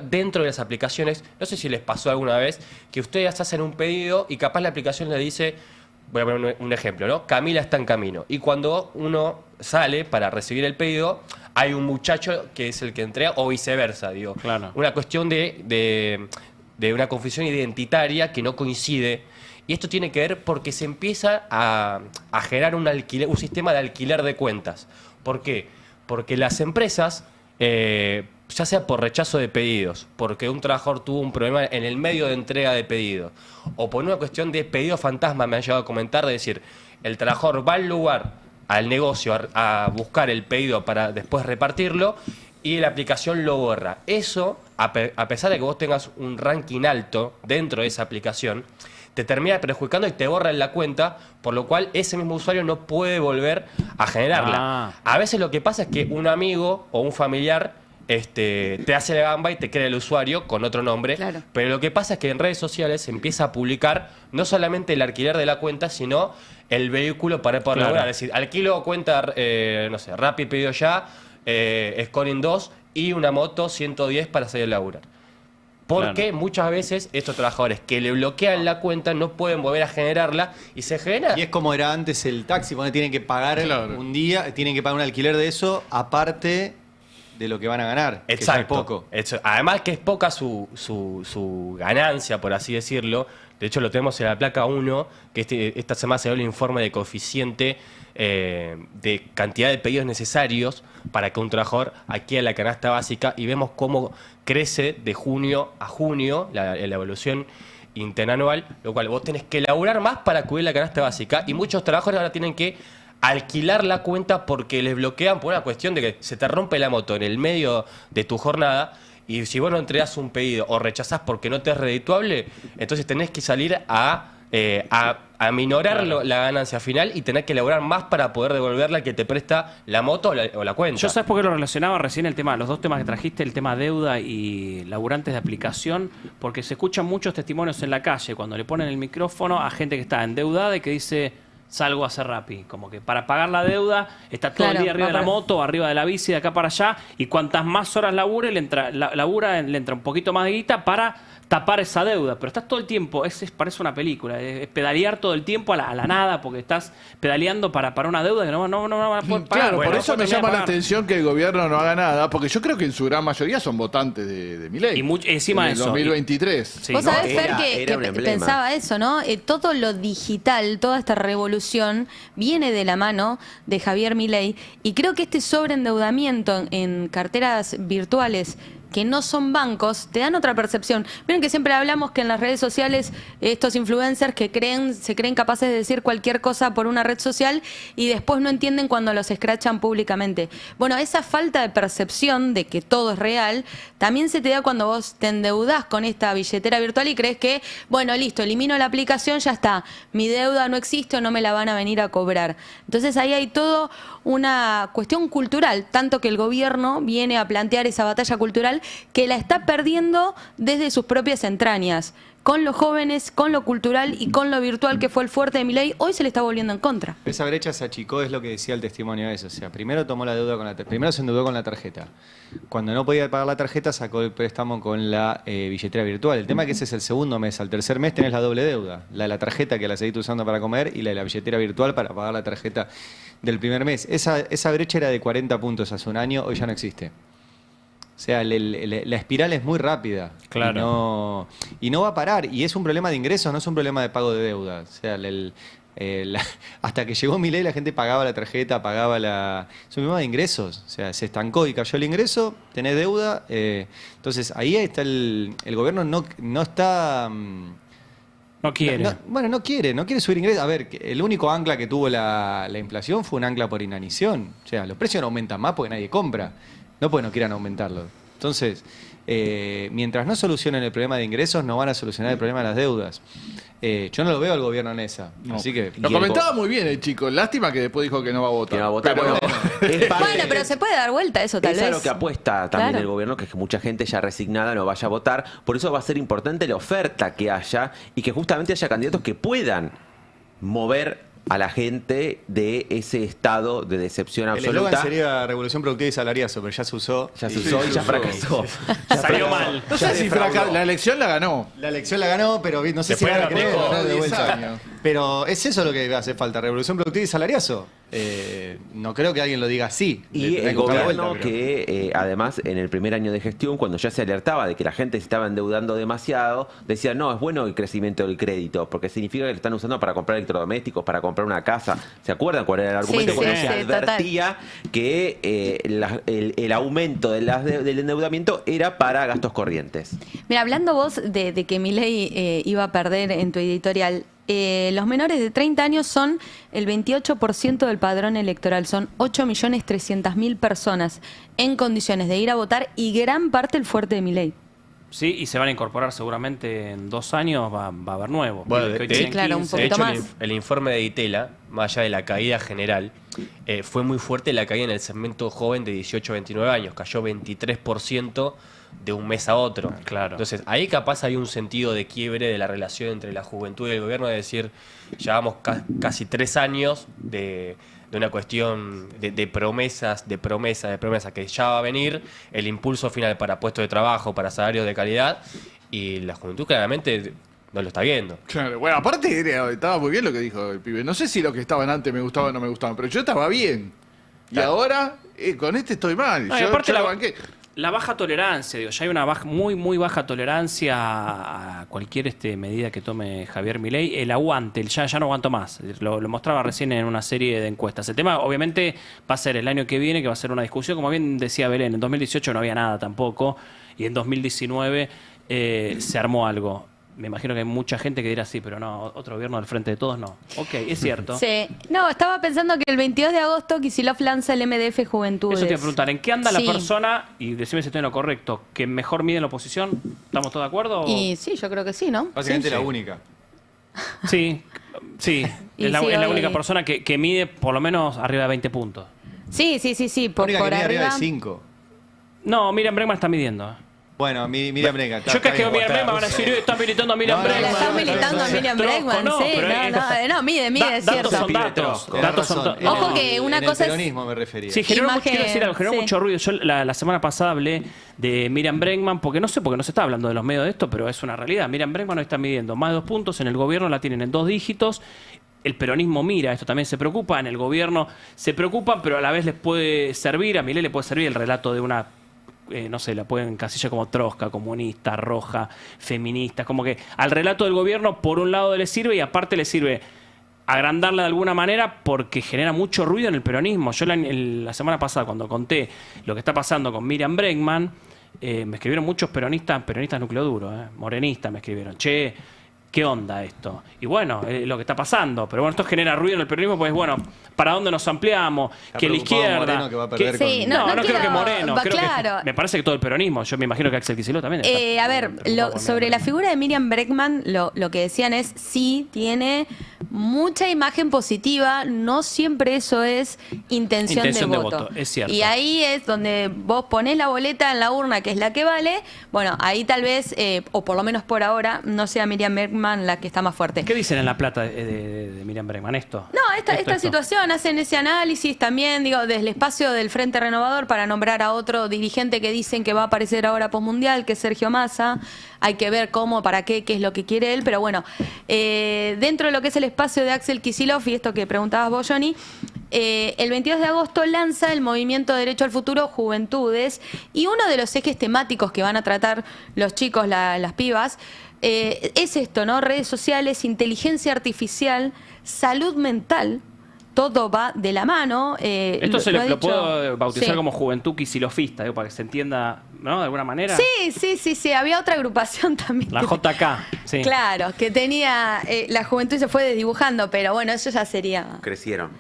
dentro de las aplicaciones. No sé si les pasó alguna vez que ustedes hacen un pedido y capaz la aplicación le dice, voy a poner un ejemplo, ¿no? Camila está en camino. Y cuando uno sale para recibir el pedido, hay un muchacho que es el que entrega, o viceversa, digo. Claro. Una cuestión de una confusión identitaria que no coincide. Y esto tiene que ver porque se empieza a generar un sistema de alquiler de cuentas. ¿Por qué? Porque las empresas, ya sea por rechazo de pedidos, porque un trabajador tuvo un problema en el medio de entrega de pedido, o por una cuestión de pedido fantasma, me han llegado a comentar, de decir, el trabajador va al lugar, al negocio, a buscar el pedido para después repartirlo, y la aplicación lo borra. Eso, a pesar de que vos tengas un ranking alto dentro de esa aplicación, te termina perjudicando y te borra en la cuenta, por lo cual ese mismo usuario no puede volver a generarla. A veces lo que pasa es que un amigo o un familiar te hace la gamba y te crea el usuario con otro nombre. Claro. Pero lo que pasa es que en redes sociales se empieza a publicar no solamente el alquiler de la cuenta, sino el vehículo para poder laburar. Es decir, alquilo cuenta, no sé, Rappi, Pedido Ya, Scoring 2 y una moto 110 para salir a laburar. Porque muchas veces estos trabajadores que le bloquean la cuenta no pueden volver a generarla y se genera. Y es como era antes el taxi, cuando tienen que pagar un día, tienen que pagar un alquiler de eso, aparte de lo que van a ganar. Exacto. Que es poco. Además que es poca su ganancia, por así decirlo. De hecho, lo tenemos en la placa 1, que esta semana se dio el informe de coeficiente de cantidad de pedidos necesarios para que un trabajador adquiera la canasta básica, y vemos cómo crece de junio a junio la evolución interanual, lo cual vos tenés que laburar más para cubrir la canasta básica, y muchos trabajadores ahora tienen que alquilar la cuenta porque les bloquean por una cuestión de que se te rompe la moto en el medio de tu jornada, y si vos no entregás un pedido o rechazás porque no te es redituable, entonces tenés que salir a minorar la ganancia final y tener que elaborar más para poder devolverla al que te presta la moto o la cuenta. Yo sabes por qué lo relacionaba recién los dos temas que trajiste, el tema deuda y laburantes de aplicación, porque se escuchan muchos testimonios en la calle cuando le ponen el micrófono a gente que está endeudada y que dice, salgo a hacer Rappi, como que para pagar la deuda está todo el día arriba de la moto, arriba de la bici, de acá para allá, y cuantas más horas labure, le entra un poquito más de guita para tapar esa deuda, pero estás todo el tiempo, parece una película, es pedalear todo el tiempo a la nada, porque estás pedaleando para una deuda que no van a poder pagar. Claro, Bueno, por eso me terminar llama de la pagar. atención que el gobierno no haga nada, porque yo creo que en su gran mayoría son votantes de Milei. Y encima en de el eso. 2023. Sí, Vos ¿no? sabés, Fer, Era que un emblema. pensaba eso, ¿no? Todo lo digital, toda esta revolución viene de la mano de Javier Milei, y creo que este sobreendeudamiento en carteras virtuales que no son bancos, te dan otra percepción. Miren que siempre hablamos que en las redes sociales estos influencers que se creen capaces de decir cualquier cosa por una red social y después no entienden cuando los escrachan públicamente. Bueno, esa falta de percepción de que todo es real también se te da cuando vos te endeudás con esta billetera virtual y crees que, bueno, listo, elimino la aplicación, ya está, mi deuda no existe o no me la van a venir a cobrar. Entonces ahí hay todo una cuestión cultural, tanto que el gobierno viene a plantear esa batalla cultural que la está perdiendo desde sus propias entrañas. Con los jóvenes, con lo cultural y con lo virtual, que fue el fuerte de Milei, hoy se le está volviendo en contra. Esa brecha se achicó, es lo que decía el testimonio de eso. O sea, primero tomó la deuda primero se endeudó con la tarjeta. Cuando no podía pagar la tarjeta, sacó el préstamo con la billetera virtual. El tema es que ese es el segundo mes. Al tercer mes tenés la doble deuda. La de la tarjeta, que la seguís usando para comer, y la de la billetera virtual para pagar la tarjeta del primer mes. Esa brecha era de 40 puntos hace un año, hoy ya no existe. O sea, la espiral es muy rápida. Claro. Y no va a parar. Y es un problema de ingresos, no es un problema de pago de deuda. O sea, hasta que llegó Milei la gente pagaba la tarjeta, pagaba la... Es un problema de ingresos. O sea, se estancó y cayó el ingreso, tenés deuda. Entonces, ahí está el gobierno no está... No quiere. No quiere subir ingresos. A ver, el único ancla que tuvo la inflación fue un ancla por inanición. O sea, los precios no aumentan más porque nadie compra. No porque no quieran aumentarlo. Entonces, mientras no solucionen el problema de ingresos, no van a solucionar el problema de las deudas. Yo no lo veo al gobierno en esa. No. Así que... Lo comentaba muy bien el chico. Lástima que después dijo que no va a votar. Que no va a votar. Pero, Bueno, pero se puede dar vuelta eso, tal es vez. a lo que apuesta también Claro. el gobierno, que es que mucha gente ya resignada no vaya a votar. Por eso va a ser importante la oferta que haya y que justamente haya candidatos que puedan mover a la gente de ese estado de decepción El absoluta. eslogan sería Revolución Productiva y Salariazo, pero ya se usó. Ya se usó y ya fracasó. Salió mal. no sé si la elección la ganó. La elección la ganó, pero no sé si Después van a la querer aplicó ganar de 10 vuelta. años. Pero es eso lo que hace falta, Revolución Productiva y Salariazo. No creo que alguien lo diga así. Y Le tenés el que buscar la gobierno vuelta, pero- que además en el primer año de gestión, cuando ya se alertaba de que la gente se estaba endeudando demasiado, decía, no, es bueno el crecimiento del crédito, porque significa que lo están usando para comprar electrodomésticos, para comprar una casa. ¿Se acuerdan cuál era el argumento? Sí, cuando sí, se sí, advertía que el aumento del endeudamiento era para gastos corrientes. Mira, hablando vos de que Milei iba a perder en tu editorial, los menores de 30 años son el 28% del padrón electoral, son 8.300.000 personas en condiciones de ir a votar y gran parte el fuerte de Milei. Sí, y se van a incorporar seguramente en 2 años, va a haber nuevos. Bueno, Que hoy de tienen claro, un 15. De poquito hecho, más. el informe de Ditela, más allá de la caída general, fue muy fuerte la caída en el segmento joven de 18 a 29 años. Cayó 23% de un mes a otro. Claro. Entonces, ahí capaz hay un sentido de quiebre de la relación entre la juventud y el gobierno, de decir, llevamos casi 3 años de una cuestión de promesa, que ya va a venir, el impulso final para puestos de trabajo, para salarios de calidad, y la juventud claramente no lo está viendo. Claro, bueno, aparte estaba muy bien lo que dijo el pibe. No sé si lo que estaban antes me gustaban o no me gustaban, pero yo estaba bien. Y Claro. ahora, con este estoy mal. No, y yo aparte lo la- banqué. La baja tolerancia, digo, ya hay una muy baja tolerancia a cualquier medida que tome Javier Milei. El aguante, ya no aguanto más. Lo mostraba recién en una serie de encuestas. El tema, obviamente, va a ser el año que viene, que va a ser una discusión. Como bien decía Belén, en 2018 no había nada tampoco. Y en 2019 se armó algo. Me imagino que hay mucha gente que dirá, sí, pero no, otro gobierno del Frente de Todos no. Ok, es cierto. Sí. No, estaba pensando que el 22 de agosto Kicillof lanza el MDF Juventudes. Eso te iba a preguntar, ¿en qué anda Sí. la persona, y decime si estoy en lo correcto, que mejor mide en la oposición? ¿Estamos todos de acuerdo? Y sí, yo creo que sí, ¿no? Básicamente Sí. la única. Sí, Y es la sí, hoy- única persona que mide por lo menos arriba de 20 puntos. Sí, La por, única por que mide arriba arriba. de 5. No, Miriam Bregman está midiendo. Bueno, Miriam Bregman. Yo que veo a Miriam Bregman van a decir, están militando a Miriam No, no, La Bregman. están militando a Miriam Tronco, Bregman, no, sí. pero No, mide, es datos cierto. son datos. Tenés Datos son razón. Ojo no. que una en cosa el es- peronismo me refería. Sí, generó, Imagen, quiero decir algo, generó sí. mucho ruido. Yo la semana pasada hablé de Miriam Bregman, porque no se está hablando de los medios de esto, pero es una realidad. Miriam Bregman hoy está midiendo más de 2 puntos, en el gobierno la tienen en 2 dígitos. El peronismo mira, esto también se preocupa, en el gobierno se preocupan, pero a la vez les puede servir, a Milei le puede servir el relato de una, no sé, la pueden encasillar como trosca, comunista, roja, feminista, como que al relato del gobierno por un lado le sirve y aparte le sirve agrandarla de alguna manera porque genera mucho ruido en el peronismo. Yo la semana pasada cuando conté lo que está pasando con Miriam Bregman, me escribieron muchos peronistas núcleo duro, morenistas me escribieron, che, ¿qué onda esto? Y bueno, lo que está pasando. Pero bueno, esto genera ruido en el peronismo, pues bueno, ¿para dónde nos ampliamos? Está Que la preocupado izquierda... Moreno que va a perder Sí, con- no creo quiero- que Moreno. va, Creo claro. que, me parece que todo el peronismo. Yo me imagino que Axel Kicillof también. A ver, sobre la figura de Miriam Bregman, lo que decían es sí tiene mucha imagen positiva, no siempre eso es intención de voto. Es cierto. Y ahí es donde vos ponés la boleta en la urna, que es la que vale. Bueno, ahí tal vez, o por lo menos por ahora, no sea Miriam Bregman la que está más fuerte. ¿Qué dicen en La Plata de Miriam Bregman? ¿Esto? No, esta situación, hacen ese análisis también, digo, desde el espacio del Frente Renovador, para nombrar a otro dirigente que dicen que va a aparecer ahora postmundial, que es Sergio Massa. Hay que ver cómo, para qué es lo que quiere él, pero bueno, dentro de lo que es el espacio de Axel Kicillof, y esto que preguntabas vos, Johnny, el 22 de agosto lanza el movimiento Derecho al Futuro Juventudes, y uno de los ejes temáticos que van a tratar los chicos, las pibas, es esto, ¿no? Redes sociales, inteligencia artificial, salud mental. Todo va de la mano. Esto lo puedo bautizar como Juventud Kicilofista, para que se entienda, ¿no? De alguna manera. Sí. Había otra agrupación también. La JK, sí. Claro, que tenía la juventud y se fue desdibujando, pero bueno, eso ya sería. ¿Crecieron?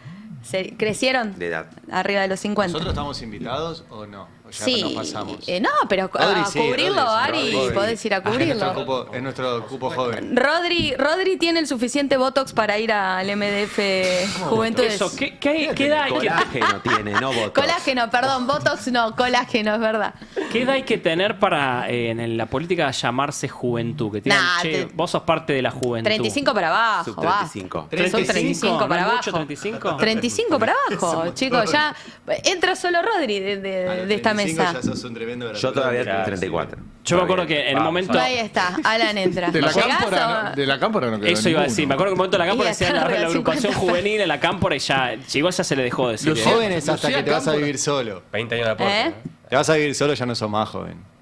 De edad. Arriba de los 50. ¿Nosotros estamos invitados o no? ¿O ya Sí, nos pasamos? No, pero Rodri, a sí, cubrirlo, Rodri, Ari, podés ir a cubrirlo. Es nuestro cupo joven. Rodri tiene el suficiente Botox para ir al MDF Juventudes. Eso, ¿qué da? Colágeno tiene, no Botox. Colágeno, perdón, Botox no, colágeno, es verdad. ¿Qué edad hay que tener para en la política llamarse juventud? Que tienen, vos sos parte de la juventud. 35 para abajo. Sub 35. Son 35 para ¿No abajo. mucho 35? 35 para abajo, chicos, ya entra solo Rodri de esta mesa. Ya sos un tremendo Yo todavía tengo 34. Yo me acuerdo que en el momento... Ahí está, Alan entra. De la ¿Llegás cámpora, o- de la cámpora no quedó Eso iba a ninguno. decir, me acuerdo que en un momento de la cámpora Y decían acá la arriba, agrupación 50. juvenil en la cámpora y ya, igual ya se le dejó de decir. Los jóvenes hasta que te vas a vivir solo. 20 años de aporte. ¿Eh? Te vas a vivir solo, ya no sos más joven.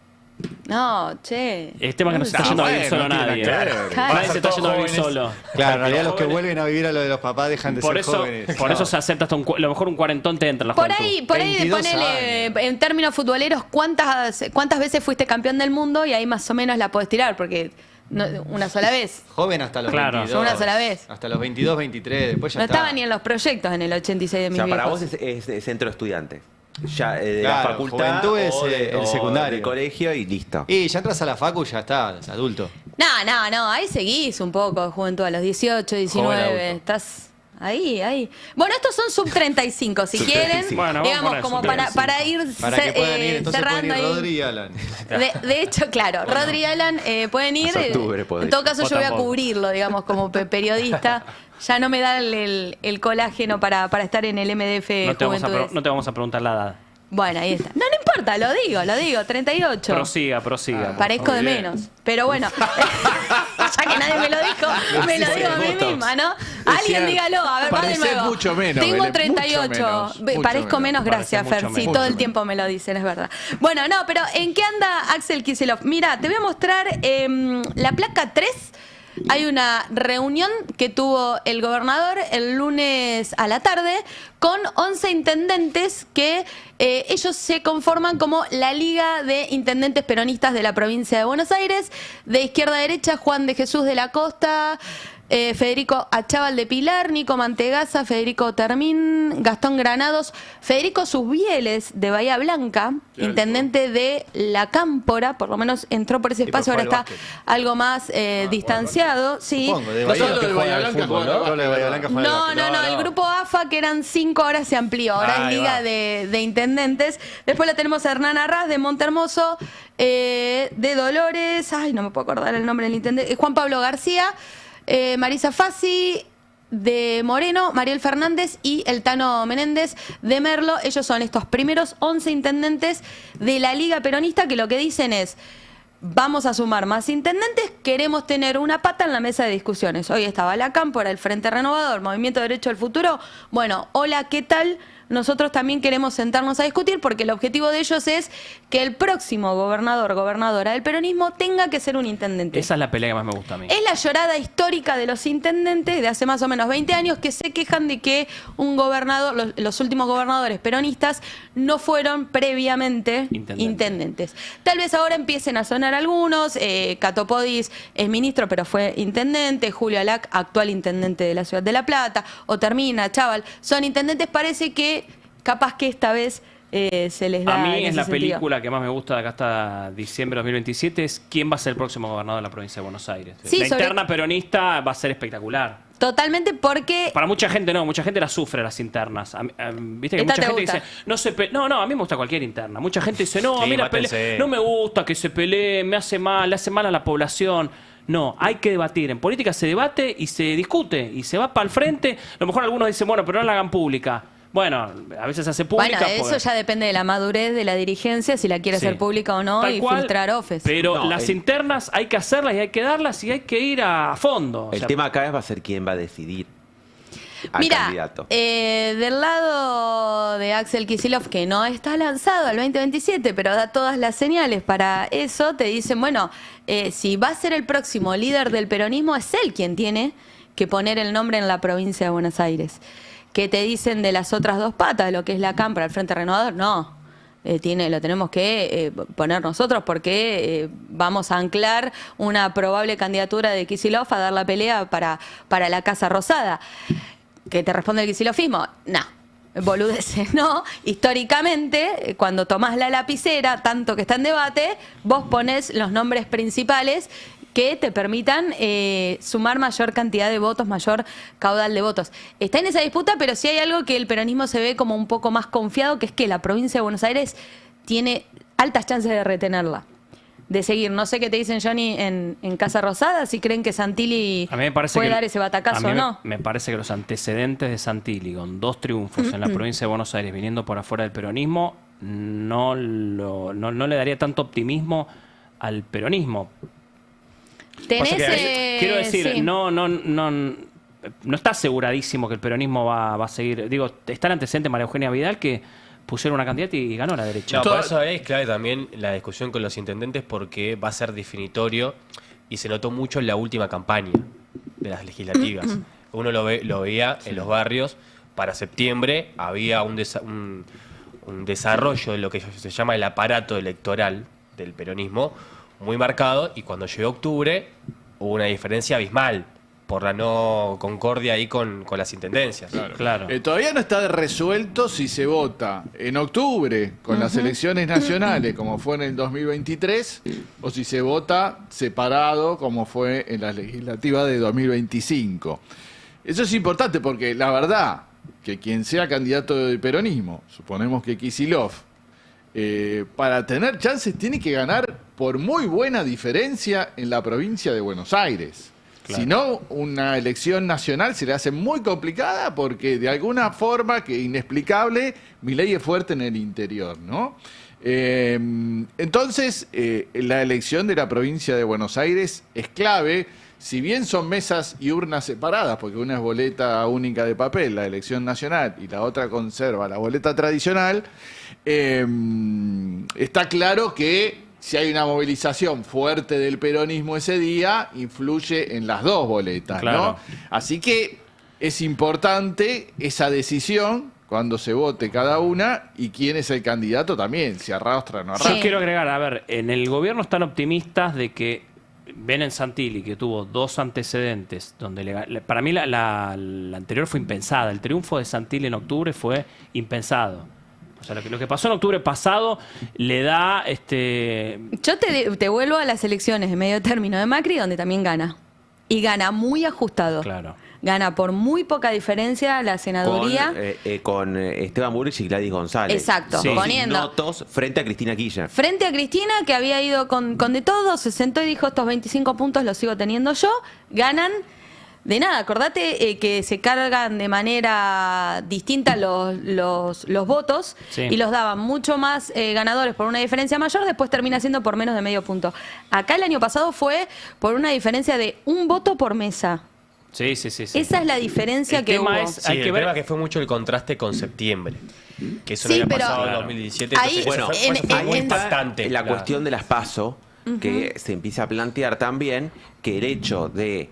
No, che. El tema es que no se está yendo a vivir solo nadie. Nadie se está yendo a vivir solo. Claro, en realidad los que jóvenes- vuelven a vivir a lo de los papás dejan de Por ser eso, jóvenes. por eso se acepta hasta a lo mejor un cuarentón te entra en la Por juventud. ahí 22 ponele, en términos futboleros, ¿cuántas veces fuiste campeón del mundo? Y ahí más o menos la podés tirar, porque una sola vez. Joven hasta los Claro. 22. Una sola vez. Hasta los 22, 23. Después ya No está. estaba ni en los proyectos en el 86 de O mis sea, para viejos. vos es centro estudiante. Ya de Claro, la facultad juventud es, o el o secundario. del colegio y listo. Y ya entras a la facu, ya estás, adulto. No, ahí seguís un poco, juventud, a los 18, 19, adulto. estás ahí. Bueno, estos son sub 35, si Sub quieren, 35. Bueno, vamos a digamos, poner como sub para ir, Para que puedan ir, entonces pueden cerrando ir ahí. Rodri y Alan. De hecho, claro, Rodri y Alan pueden ir. Hasta octubre podés. En todo caso, Vos yo voy a tampoco. cubrirlo, digamos, como periodista. Ya no me da el colágeno para estar en el MDF No te, Juventudes. no te vamos a preguntar la edad. Bueno, ahí está. No importa, lo digo, 38. Prosiga. Parezco de menos. Pero bueno, ya que nadie me lo dijo, me lo digo a mí misma, ¿no? Alguien dígalo, a ver, va de Parecés nuevo. mucho menos, Tengo Belén, 38. mucho Parezco menos. menos, gracias, Pareces Fer. mucho Sí, menos. todo el tiempo me lo dicen, es verdad. Bueno, no, pero ¿en qué anda Axel Kicillof? Mira, te voy a mostrar la placa 3. Hay una reunión que tuvo el gobernador el lunes a la tarde con 11 intendentes que ellos se conforman como la Liga de Intendentes Peronistas de la provincia de Buenos Aires. De izquierda a derecha, Juan de Jesús de la Costa, Federico Achával de Pilar, Nico Mantegaza, Federico Termín, Gastón Granados, Federico Susbieles de Bahía Blanca, intendente de La Cámpora, por lo menos entró por ese espacio, ahora está algo más distanciado. Sí. Supongo, de No Bahía solo de Bahía Blanca, fútbol, juega al Solo de Bahía Blanca juega al No, básquet. el grupo AFA, que eran 5, ahora se amplió, ahora es Ahí Liga va. de Intendentes. Después la tenemos a Hernán Arras de Montehermoso, de Dolores, ay, no me puedo acordar el nombre del intendente, Juan Pablo García, Marisa Fassi de Moreno, Mariel Fernández y el Tano Menéndez de Merlo. Ellos son estos primeros 11 intendentes de la Liga Peronista, que lo que dicen es: vamos a sumar más intendentes, queremos tener una pata en la mesa de discusiones. Hoy estaba la Cámpora, el Frente Renovador, Movimiento Derecho al Futuro. Bueno, hola, ¿qué tal? Nosotros también queremos sentarnos a discutir, porque el objetivo de ellos es que el próximo gobernadora del peronismo tenga que ser un intendente. Esa es la pelea que más me gusta a mí. Es la llorada histórica de los intendentes de hace más o menos 20 años, que se quejan de que un gobernador, los últimos gobernadores peronistas no fueron previamente intendentes. Tal vez ahora empiecen a sonar algunos. Cato Podis es ministro, pero fue intendente. Julio Alac, actual intendente de la ciudad de La Plata. O Termina, Chaval, son intendentes. Parece que capaz que esta vez se les da. A mí en es ese la sentido. película que más me gusta de acá hasta diciembre de 2027, es quién va a ser el próximo gobernador de la provincia de Buenos Aires. Sí, la sobre- interna peronista va a ser espectacular. Totalmente, porque... Para mucha gente no, mucha gente la sufre las internas. Viste que ¿Esta mucha te gente gusta? dice, no, a mí me gusta cualquier interna. Mucha gente dice, no, a Sí, mí la mátense. pelea, no me gusta que se pelee, me hace mal, le hace mal a la población. No, hay que debatir. En política se debate y se discute y se va para el frente. A lo mejor algunos dicen, bueno, pero no la hagan pública. Bueno, a veces se hace pública. Bueno, eso porque- ya depende de la madurez de la dirigencia, si la quiere Sí. hacer pública o no, Tal y cual, filtrar ofes. Pero No, las internas hay que hacerlas y hay que darlas y hay que ir a fondo. O El sea, tema acá va a ser quién va a decidir al Mira, candidato. del lado de Axel Kicillof, que no está lanzado al 2027, pero da todas las señales para eso, te dicen, bueno, si va a ser el próximo líder del peronismo, es él quien tiene que poner el nombre en la provincia de Buenos Aires. ¿Qué te dicen de las otras dos patas, lo que es la Cámpora, el Frente Renovador? No. Lo tenemos que poner nosotros porque vamos a anclar una probable candidatura de Kicillof a dar la pelea para la Casa Rosada. ¿Qué te responde el kicillofismo? No, boludeces, no. Históricamente, cuando tomás la lapicera, tanto que está en debate, vos ponés los nombres principales que te permitan sumar mayor cantidad de votos, mayor caudal de votos. Está en esa disputa, pero sí hay algo que el peronismo se ve como un poco más confiado, que es que la provincia de Buenos Aires tiene altas chances de retenerla, de seguir. No sé qué te dicen, Johnny, en Casa Rosada, si creen que Santilli a mí me parece puede que dar ese batacazo a o mí no. me parece que los antecedentes de Santilli, con 2 triunfos en la provincia de Buenos Aires, viniendo por afuera del peronismo, no le daría tanto optimismo al peronismo. Tenés, Pasa que, quiero decir, sí. no está aseguradísimo que el peronismo va a seguir. Digo, está el antecedente de María Eugenia Vidal, que pusieron una candidata y ganó la derecha. No, por eso es clave también la discusión con los intendentes, porque va a ser definitorio y se notó mucho en la última campaña de las legislativas. Uno lo veía en los barrios. Para septiembre había un desarrollo de lo que se llama el aparato electoral del peronismo muy marcado, y cuando llegó octubre hubo una diferencia abismal por la no concordia ahí con las intendencias. Claro. Todavía no está resuelto si se vota en octubre con las elecciones nacionales, como fue en el 2023, o si se vota separado, como fue en las legislativas de 2025. Eso es importante porque la verdad que quien sea candidato del peronismo, suponemos que Kicillof, para tener chances tiene que ganar por muy buena diferencia en la provincia de Buenos Aires. Claro. Si no, una elección nacional se le hace muy complicada porque de alguna forma, que inexplicable, Milei es fuerte en el interior, ¿no? Entonces, la elección de la provincia de Buenos Aires es clave. Si bien son mesas y urnas separadas, porque una es boleta única de papel, la elección nacional, y la otra conserva la boleta tradicional, está claro que si hay una movilización fuerte del peronismo ese día, influye en las dos boletas, Claro. ¿no? Así que es importante esa decisión cuando se vote cada una y quién es el candidato también, si arrastra o no arrastra. Yo quiero agregar, a ver, en el gobierno están optimistas de que ven en Santilli, que tuvo 2 antecedentes, donde para mí la anterior fue impensada. El triunfo de Santilli en octubre fue impensado. O sea, lo que pasó en octubre pasado le da... Yo te vuelvo a las elecciones de medio término de Macri, donde también gana. Y gana muy ajustado. Claro. Gana por muy poca diferencia la senaduría. Con Esteban Bullrich y Gladys González. Exacto, Sí. poniendo Notos frente a Cristina Kirchner. frente a Cristina, que había ido con de todo, se sentó y dijo, estos 25 puntos los sigo teniendo yo. Ganan de nada. Acordate que se cargan de manera distinta los votos, Sí. y los daban mucho más ganadores por una diferencia mayor, después termina siendo por menos de medio punto. Acá el año pasado fue por una diferencia de 1 voto por mesa. Sí. Esa es la diferencia El que tema hubo. es- Sí, Hay el que ver- tema que fue mucho el contraste con septiembre, que eso Sí, no había pero- pasado en Claro. 2017. Ahí, Entonces, Bueno, eso fue muy en- impactante. La cuestión de las PASO, que se empieza a plantear también que el hecho de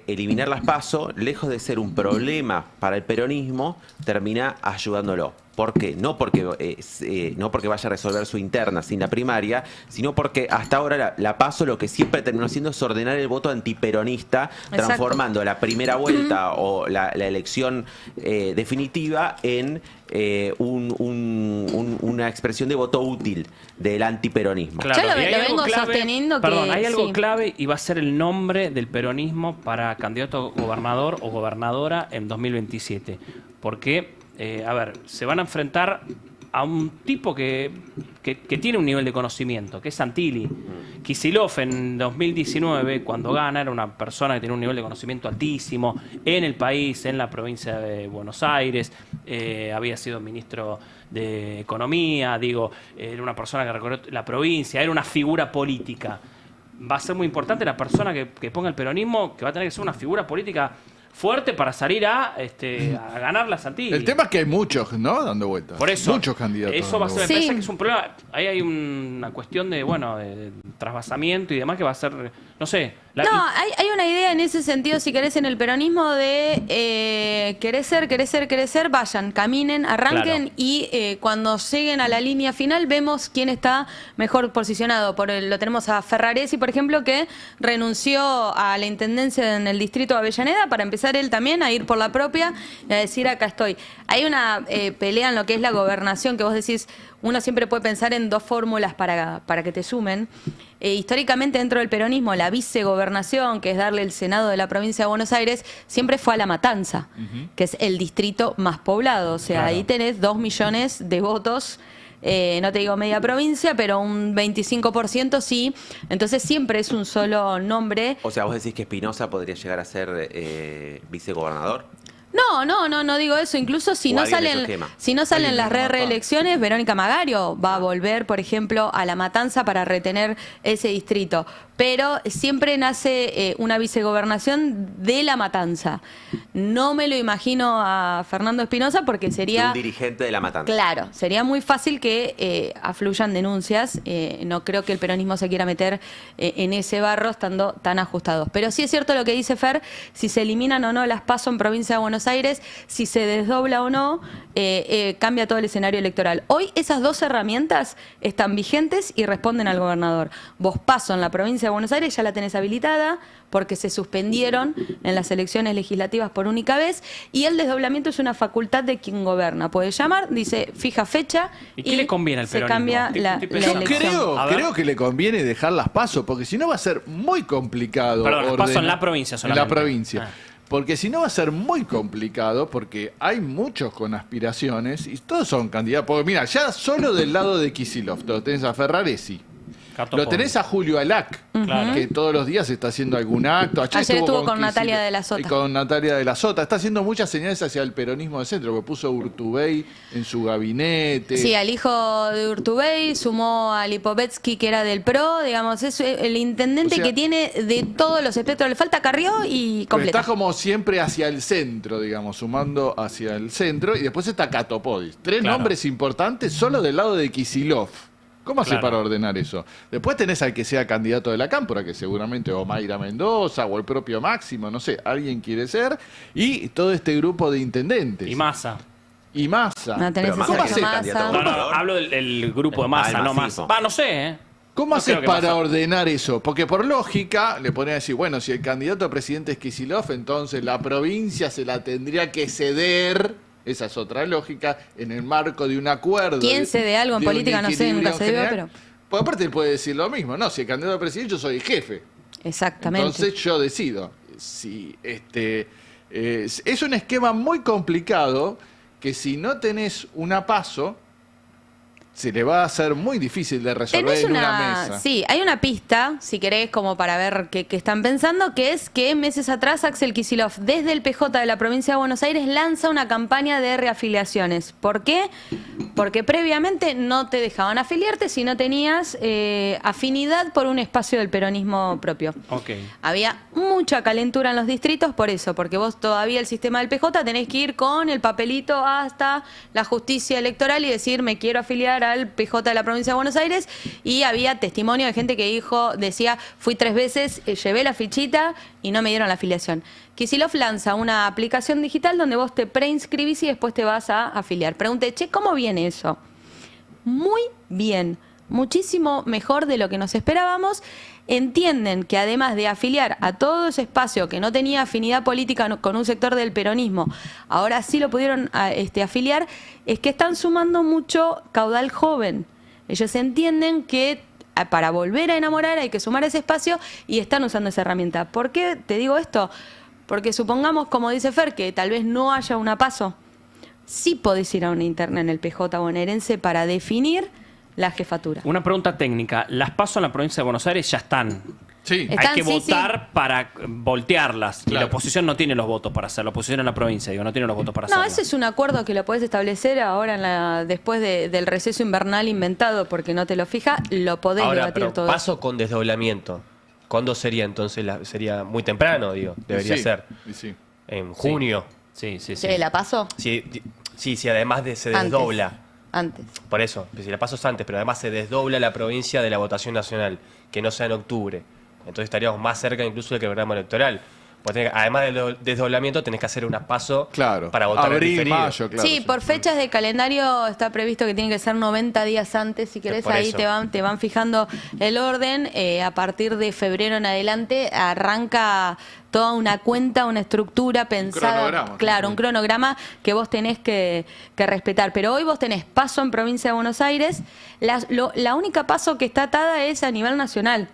eliminar las PASO, lejos de ser un problema para el peronismo, termina ayudándolo. ¿Por qué? No porque vaya a resolver su interna sin la primaria, sino porque hasta ahora la PASO lo que siempre terminó haciendo es ordenar el voto antiperonista, transformando la primera vuelta o la elección definitiva en una expresión de voto útil del antiperonismo. Claro, yo lo vengo clave, sosteniendo que... Perdón, hay algo clave y va a ser el nombre del peronismo para candidato a gobernador o gobernadora en 2027. Porque, a ver, se van a enfrentar a un tipo que tiene un nivel de conocimiento, que es Santilli. Kicillof en 2019, cuando gana, era una persona que tiene un nivel de conocimiento altísimo en el país, en la provincia de Buenos Aires, había sido ministro de Economía, era una persona que recorrió la provincia, era una figura política. Va a ser muy importante la persona que ponga el peronismo, que va a tener que ser una figura política fuerte para salir a ganar la Santilli. El tema es que hay muchos, ¿no? Dando vueltas. Por eso. Muchos candidatos. Eso va a ser, me Sí. parece que es un problema. Ahí hay una cuestión de trasvasamiento y demás que va a ser, no sé. Hay una idea en ese sentido, si querés, en el peronismo de querés ser, vayan, caminen, arranquen y cuando lleguen a la línea final vemos quién está mejor posicionado. Lo tenemos a Ferraresi, por ejemplo, que renunció a la intendencia en el distrito de Avellaneda para empezar él también a ir por la propia y a decir acá estoy. Hay una pelea en lo que es la gobernación, que vos decís, uno siempre puede pensar en dos fórmulas para que te sumen. Históricamente dentro del peronismo la vicegobernación, que es darle el Senado de la provincia de Buenos Aires, siempre fue a La Matanza, que es el distrito más poblado. O sea, ahí tenés 2 millones de votos, no te digo media provincia, pero un 25% sí. Entonces siempre es un solo nombre. O sea, vos decís que Espinosa podría llegar a ser vicegobernador. No digo eso. Incluso si no salen las reelecciones, Verónica Magario va a volver, por ejemplo, a La Matanza para retener ese distrito. Pero siempre nace una vicegobernación de La Matanza. No me lo imagino a Fernando Espinosa porque sería... Un dirigente de La Matanza. Claro, sería muy fácil que afluyan denuncias. No creo que el peronismo se quiera meter en ese barro estando tan ajustados. Pero sí es cierto lo que dice Fer, si se eliminan o no las PASO en provincia de Buenos Aires, si se desdobla o no, cambia todo el escenario electoral. Hoy esas dos herramientas están vigentes y responden al gobernador. Vos PASO en la provincia de Buenos Aires ya la tenés habilitada porque se suspendieron en las elecciones legislativas por única vez y el desdoblamiento es una facultad de quien gobierna. Puede llamar, dice fija fecha ¿Y qué le conviene al se peronismo? cambia la elección. Creo que le conviene dejar las PASO, porque si no va a ser muy complicado. Perdón, las PASO en la provincia solamente. En la provincia. Porque si no va a ser muy complicado, porque hay muchos con aspiraciones y todos son candidatos. Porque mira, ya solo del lado de Kicillof, lo tenés a Ferraresi. Lo tenés a Julio Alac, que todos los días está haciendo algún acto. Ayer estuvo con Natalia de la Sota. Y con Natalia de la Sota. Está haciendo muchas señales hacia el peronismo de centro, que puso Urtubey en su gabinete. Sí, al hijo de Urtubey, sumó a Lipovetsky, que era del PRO, digamos, es el intendente que tiene de todos los espectros. Le falta Carrió y completa. Está como siempre hacia el centro, digamos, sumando hacia el centro. Y después está Catopodis. 3 nombres importantes solo del lado de Kicillof. ¿Cómo hace para ordenar eso? Después tenés al que sea candidato de la Cámpora, que seguramente o Mayra Mendoza o el propio Máximo, no sé, alguien quiere ser. Y todo este grupo de intendentes. Y Massa. No tenés ¿Cómo hace? No, hablo del grupo de Massa, no Massa. No sé, ¿Cómo haces para ordenar eso? Porque por lógica le ponés a decir, bueno, si el candidato a presidente es Kicillof, entonces la provincia se la tendría que ceder. Esa es otra lógica, en el marco de un acuerdo. ¿Quién cede algo en política? No sé, nunca se dio, pero... Pues aparte él puede decir lo mismo, no, si el candidato a presidente yo soy jefe. Exactamente. Entonces yo decido. Si es un esquema muy complicado que si no tenés una PASO, se le va a hacer muy difícil de resolver en una mesa. Sí, hay una pista, si querés, como para ver qué están pensando, que es que meses atrás Axel Kicillof, desde el PJ de la provincia de Buenos Aires, lanza una campaña de reafiliaciones. ¿Por qué? Porque previamente no te dejaban afiliarte si no tenías afinidad por un espacio del peronismo propio. Okay. Había mucha calentura en los distritos por eso, porque vos todavía el sistema del PJ tenés que ir con el papelito hasta la justicia electoral y decir me quiero afiliar al PJ de la provincia de Buenos Aires, y había testimonio de gente que decía fui 3 veces, llevé la fichita y no me dieron la afiliación. Kicillof lanza una aplicación digital donde vos te preinscribís y después te vas a afiliar. Pregunté, ¿cómo viene eso? Muy bien, muchísimo mejor de lo que nos esperábamos. Entienden que además de afiliar a todo ese espacio que no tenía afinidad política con un sector del peronismo, ahora sí lo pudieron afiliar, es que están sumando mucho caudal joven. Ellos entienden que para volver a enamorar hay que sumar ese espacio y están usando esa herramienta. ¿Por qué te digo esto? Porque supongamos, como dice Fer, que tal vez no haya una PASO. Sí podés ir a una interna en el PJ bonaerense para definir la jefatura. Una pregunta técnica. Las PASO en la provincia de Buenos Aires ya están. Sí. Hay que votar para voltearlas. Claro. Y la oposición no tiene los votos para hacerlo. La oposición en la provincia, no tiene los votos para hacerlo. No, ese es un acuerdo que lo podés establecer ahora después del receso invernal inventado, porque no te lo fija, lo podés Ahora, debatir pero todo. paso con desdoblamiento. ¿Cuándo sería entonces? Sería muy temprano, digo. Debería ser. Sí. En junio. Sí. ¿Se la pasó? Sí, además se desdobla. Antes. Por eso, si la paso es antes, pero además se desdobla la provincia de la votación nacional, que no sea en octubre. Entonces estaríamos más cerca incluso del programa electoral. Además del desdoblamiento, tenés que hacer unas PASO para votar en abril, diferido. mayo, claro. Sí, por fechas de calendario está previsto que tiene que ser 90 días antes. Si querés, ahí te van fijando el orden. A partir de febrero en adelante arranca toda una cuenta, una estructura pensada. Cronograma. Claro, un cronograma que vos tenés que respetar. Pero hoy vos tenés PASO en provincia de Buenos Aires. La única PASO que está atada es a nivel nacional.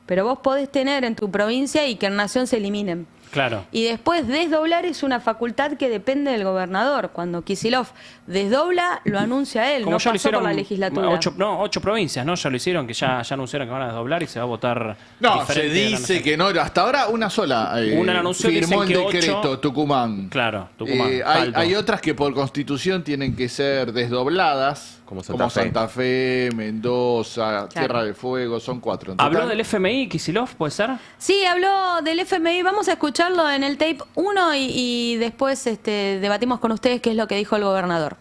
Pero vos podés tener en tu provincia y que en Nación se eliminen. Claro. Y después desdoblar es una facultad que depende del gobernador. Cuando Kicillof desdobla, lo anuncia él, Como no ya lo pasó hicieron por la legislatura. 8 provincias, ¿no? Ya lo hicieron, que ya anunciaron que van a desdoblar y se va a votar. No, se diferente de la dice nación. que no, hasta ahora una sola. Una la anunció, firmó dicen el que decreto, 8. Tucumán. Claro, Tucumán. Hay otras que por constitución tienen que ser desdobladas, como Santa Fe, Mendoza, Tierra del Fuego, son 4. En ¿Habló total. del FMI, Kicillof, puede ser? Sí, habló del FMI. Vamos a escucharlo en el tape 1 y después debatimos con ustedes qué es lo que dijo el gobernador.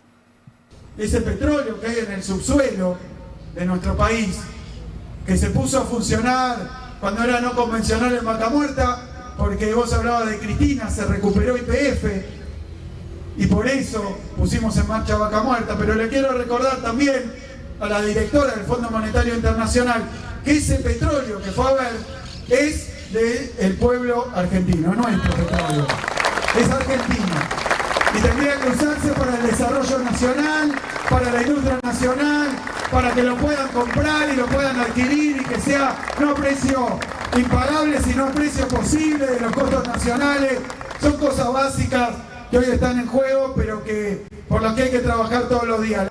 Ese petróleo que hay en el subsuelo de nuestro país, que se puso a funcionar cuando era no convencional en Vaca Muerta, porque vos hablabas de Cristina, se recuperó YPF, y por eso pusimos en marcha Vaca Muerta. Pero le quiero recordar también a la directora del Fondo Monetario Internacional que ese petróleo que fue a ver es del pueblo argentino, no es petróleo, es argentino. Y tendría que usarse para el desarrollo nacional, para la industria nacional, para que lo puedan comprar y lo puedan adquirir y que sea no a precio impagable, sino a precio posible de los costos nacionales. Son cosas básicas que hoy están en juego, pero que por las que hay que trabajar todos los días.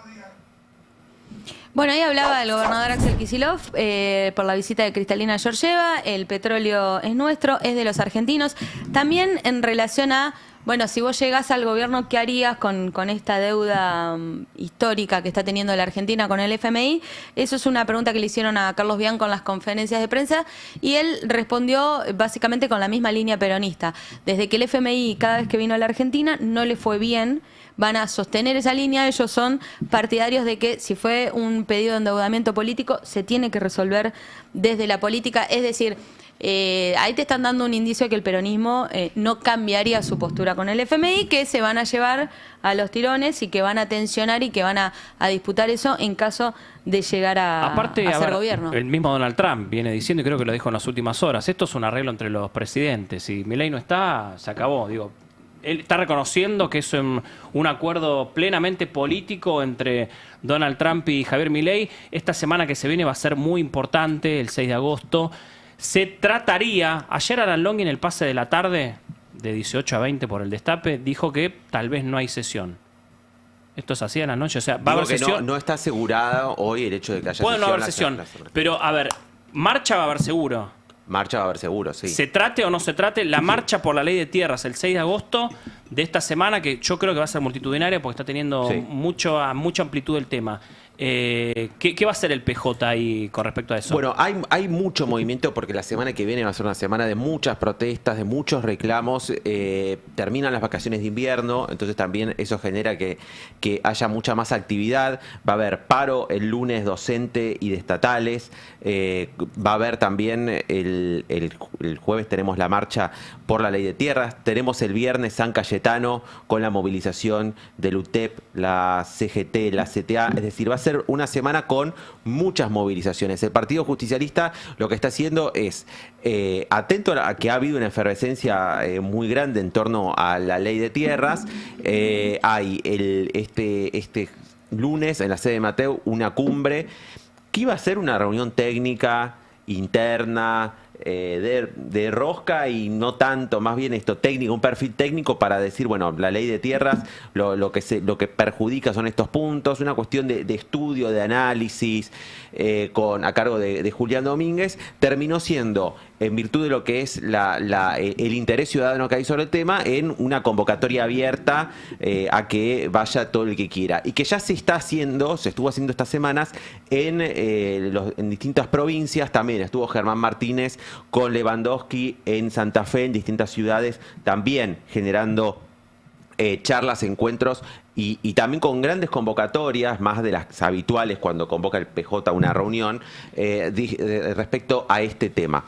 Bueno, ahí hablaba el gobernador Axel Kicillof por la visita de Cristalina Georgieva. El petróleo es nuestro, es de los argentinos. También en relación a, bueno, si vos llegás al gobierno, ¿qué harías con esta deuda histórica que está teniendo la Argentina con el FMI? Eso es una pregunta que le hicieron a Carlos Bianco en las conferencias de prensa y él respondió básicamente con la misma línea peronista. Desde que el FMI cada vez que vino a la Argentina no le fue bien, van a sostener esa línea. Ellos son partidarios de que si fue un pedido de endeudamiento político se tiene que resolver desde la política, es decir, ahí te están dando un indicio de que el peronismo no cambiaría su postura con el FMI, que se van a llevar a los tirones y que van a tensionar y que van a disputar eso en caso de llegar a ser gobierno. El mismo Donald Trump viene diciendo, y creo que lo dijo en las últimas horas, esto es un arreglo entre los presidentes. Si Milei no está, se acabó. Digo, él está reconociendo que es un acuerdo plenamente político entre Donald Trump y Javier Milei. Esta semana que se viene va a ser muy importante, el 6 de agosto. Se trataría, ayer Alan Longhi en el pase de la tarde, de 18 a 20 por el Destape, dijo que tal vez no hay sesión. Esto es así a la noche, o sea, va a haber sesión. No está asegurada hoy el hecho de que haya Puede sesión. no haber sesión, pero a ver, marcha va a haber seguro. Marcha va a haber seguro, sí. Se trate o no se trate, la marcha por la ley de tierras el 6 de agosto de esta semana, que yo creo que va a ser multitudinaria porque está teniendo mucha amplitud el tema. ¿Qué va a hacer el PJ ahí con respecto a eso? Bueno, hay mucho movimiento porque la semana que viene va a ser una semana de muchas protestas, de muchos reclamos. Terminan las vacaciones de invierno, entonces también eso genera que haya mucha más actividad. Va a haber paro el lunes docente y de estatales. Va a haber también el jueves tenemos la marcha por la ley de tierras. Tenemos el viernes San Cayetano con la movilización del UTEP, la CGT, la CTA. Es decir, va a ser una semana con muchas movilizaciones. El Partido Justicialista lo que está haciendo es, atento a que ha habido una efervescencia muy grande en torno a la ley de tierras. Hay este lunes en la sede de Mateu una cumbre que iba a ser una reunión técnica interna, de rosca y no tanto, más bien esto técnico, un perfil técnico para decir, bueno, la ley de tierras, lo que perjudica son estos puntos, una cuestión de estudio, de análisis, a cargo de Julián Domínguez, terminó siendo, en virtud de lo que es el interés ciudadano que hay sobre el tema, en una convocatoria abierta a que vaya todo el que quiera. Y que ya se estuvo haciendo estas semanas en distintas provincias, también estuvo Germán Martínez con Lewandowski en Santa Fe, en distintas ciudades, también generando charlas, encuentros y también con grandes convocatorias, más de las habituales cuando convoca el PJ a una reunión, respecto a este tema.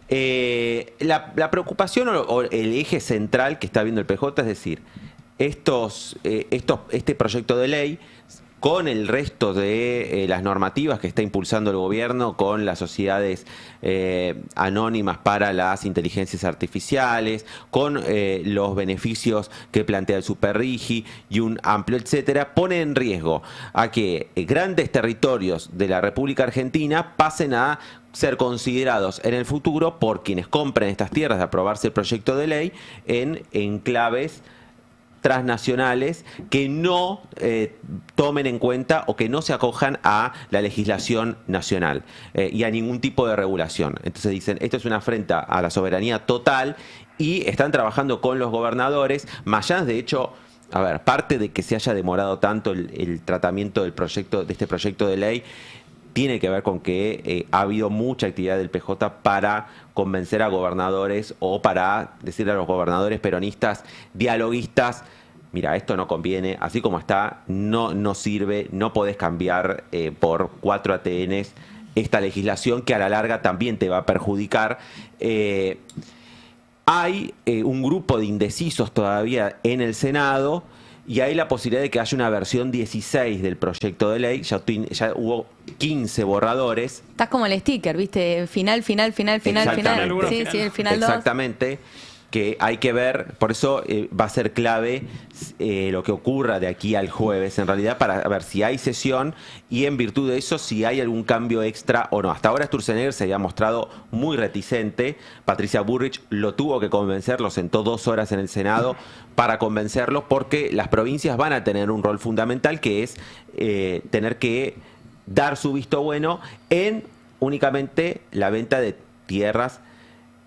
La preocupación o el eje central que está viendo el PJ es decir, este proyecto de ley con el resto de las normativas que está impulsando el gobierno, con las sociedades anónimas para las inteligencias artificiales, con los beneficios que plantea el Superrigi y un amplio etcétera, pone en riesgo a que grandes territorios de la República Argentina pasen a ser considerados en el futuro por quienes compren estas tierras de aprobarse el proyecto de ley en enclaves transnacionales que no tomen en cuenta o que no se acojan a la legislación nacional y a ningún tipo de regulación. Entonces dicen, esto es una afrenta a la soberanía total y están trabajando con los gobernadores. Mayans, de hecho, a ver, parte de que se haya demorado tanto el tratamiento de este proyecto de ley tiene que ver con que ha habido mucha actividad del PJ para convencer a gobernadores o para decirle a los gobernadores peronistas, dialoguistas, mira, esto no conviene, así como está, no sirve, no podés cambiar por 4 ATNs esta legislación que a la larga también te va a perjudicar. Hay un grupo de indecisos todavía en el Senado y hay la posibilidad de que haya una versión 16 del proyecto de ley. Ya hubo 15 borradores. Estás como el sticker, ¿viste? Final. Sí, el final 2. Exactamente. Que hay que ver, por eso va a ser clave lo que ocurra de aquí al jueves, en realidad, para ver si hay sesión y en virtud de eso, si hay algún cambio extra o no. Hasta ahora Sturzenegger se había mostrado muy reticente. Patricia Bullrich lo tuvo que convencer, lo sentó 2 horas en el Senado para convencerlos, porque las provincias van a tener un rol fundamental, que es tener que dar su visto bueno en únicamente la venta de tierras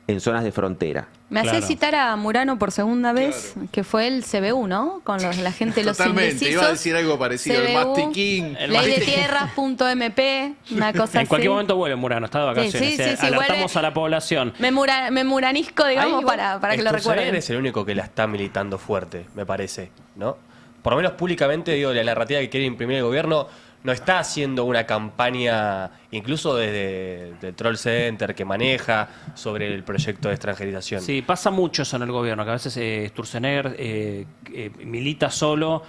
en zonas de frontera. Me hace citar a Murano por segunda vez, que fue el CBU, ¿no? Con la gente de los Totalmente, indecisos. iba a decir algo parecido, CBU, el mastiquín. Ley de tierras.mp, una cosa así. En cualquier momento vuelve Murano, está de vacaciones. Sí, alertamos a la población. Me muranisco, digamos, para que lo recuerden. Es el único que la está militando fuerte, me parece, ¿no? Por lo menos públicamente, digo, la narrativa que quiere imprimir el gobierno no está haciendo una campaña, incluso desde el Troll Center que maneja, sobre el proyecto de extranjerización. Sí, pasa mucho eso en el gobierno, que a veces Sturzenegger milita solo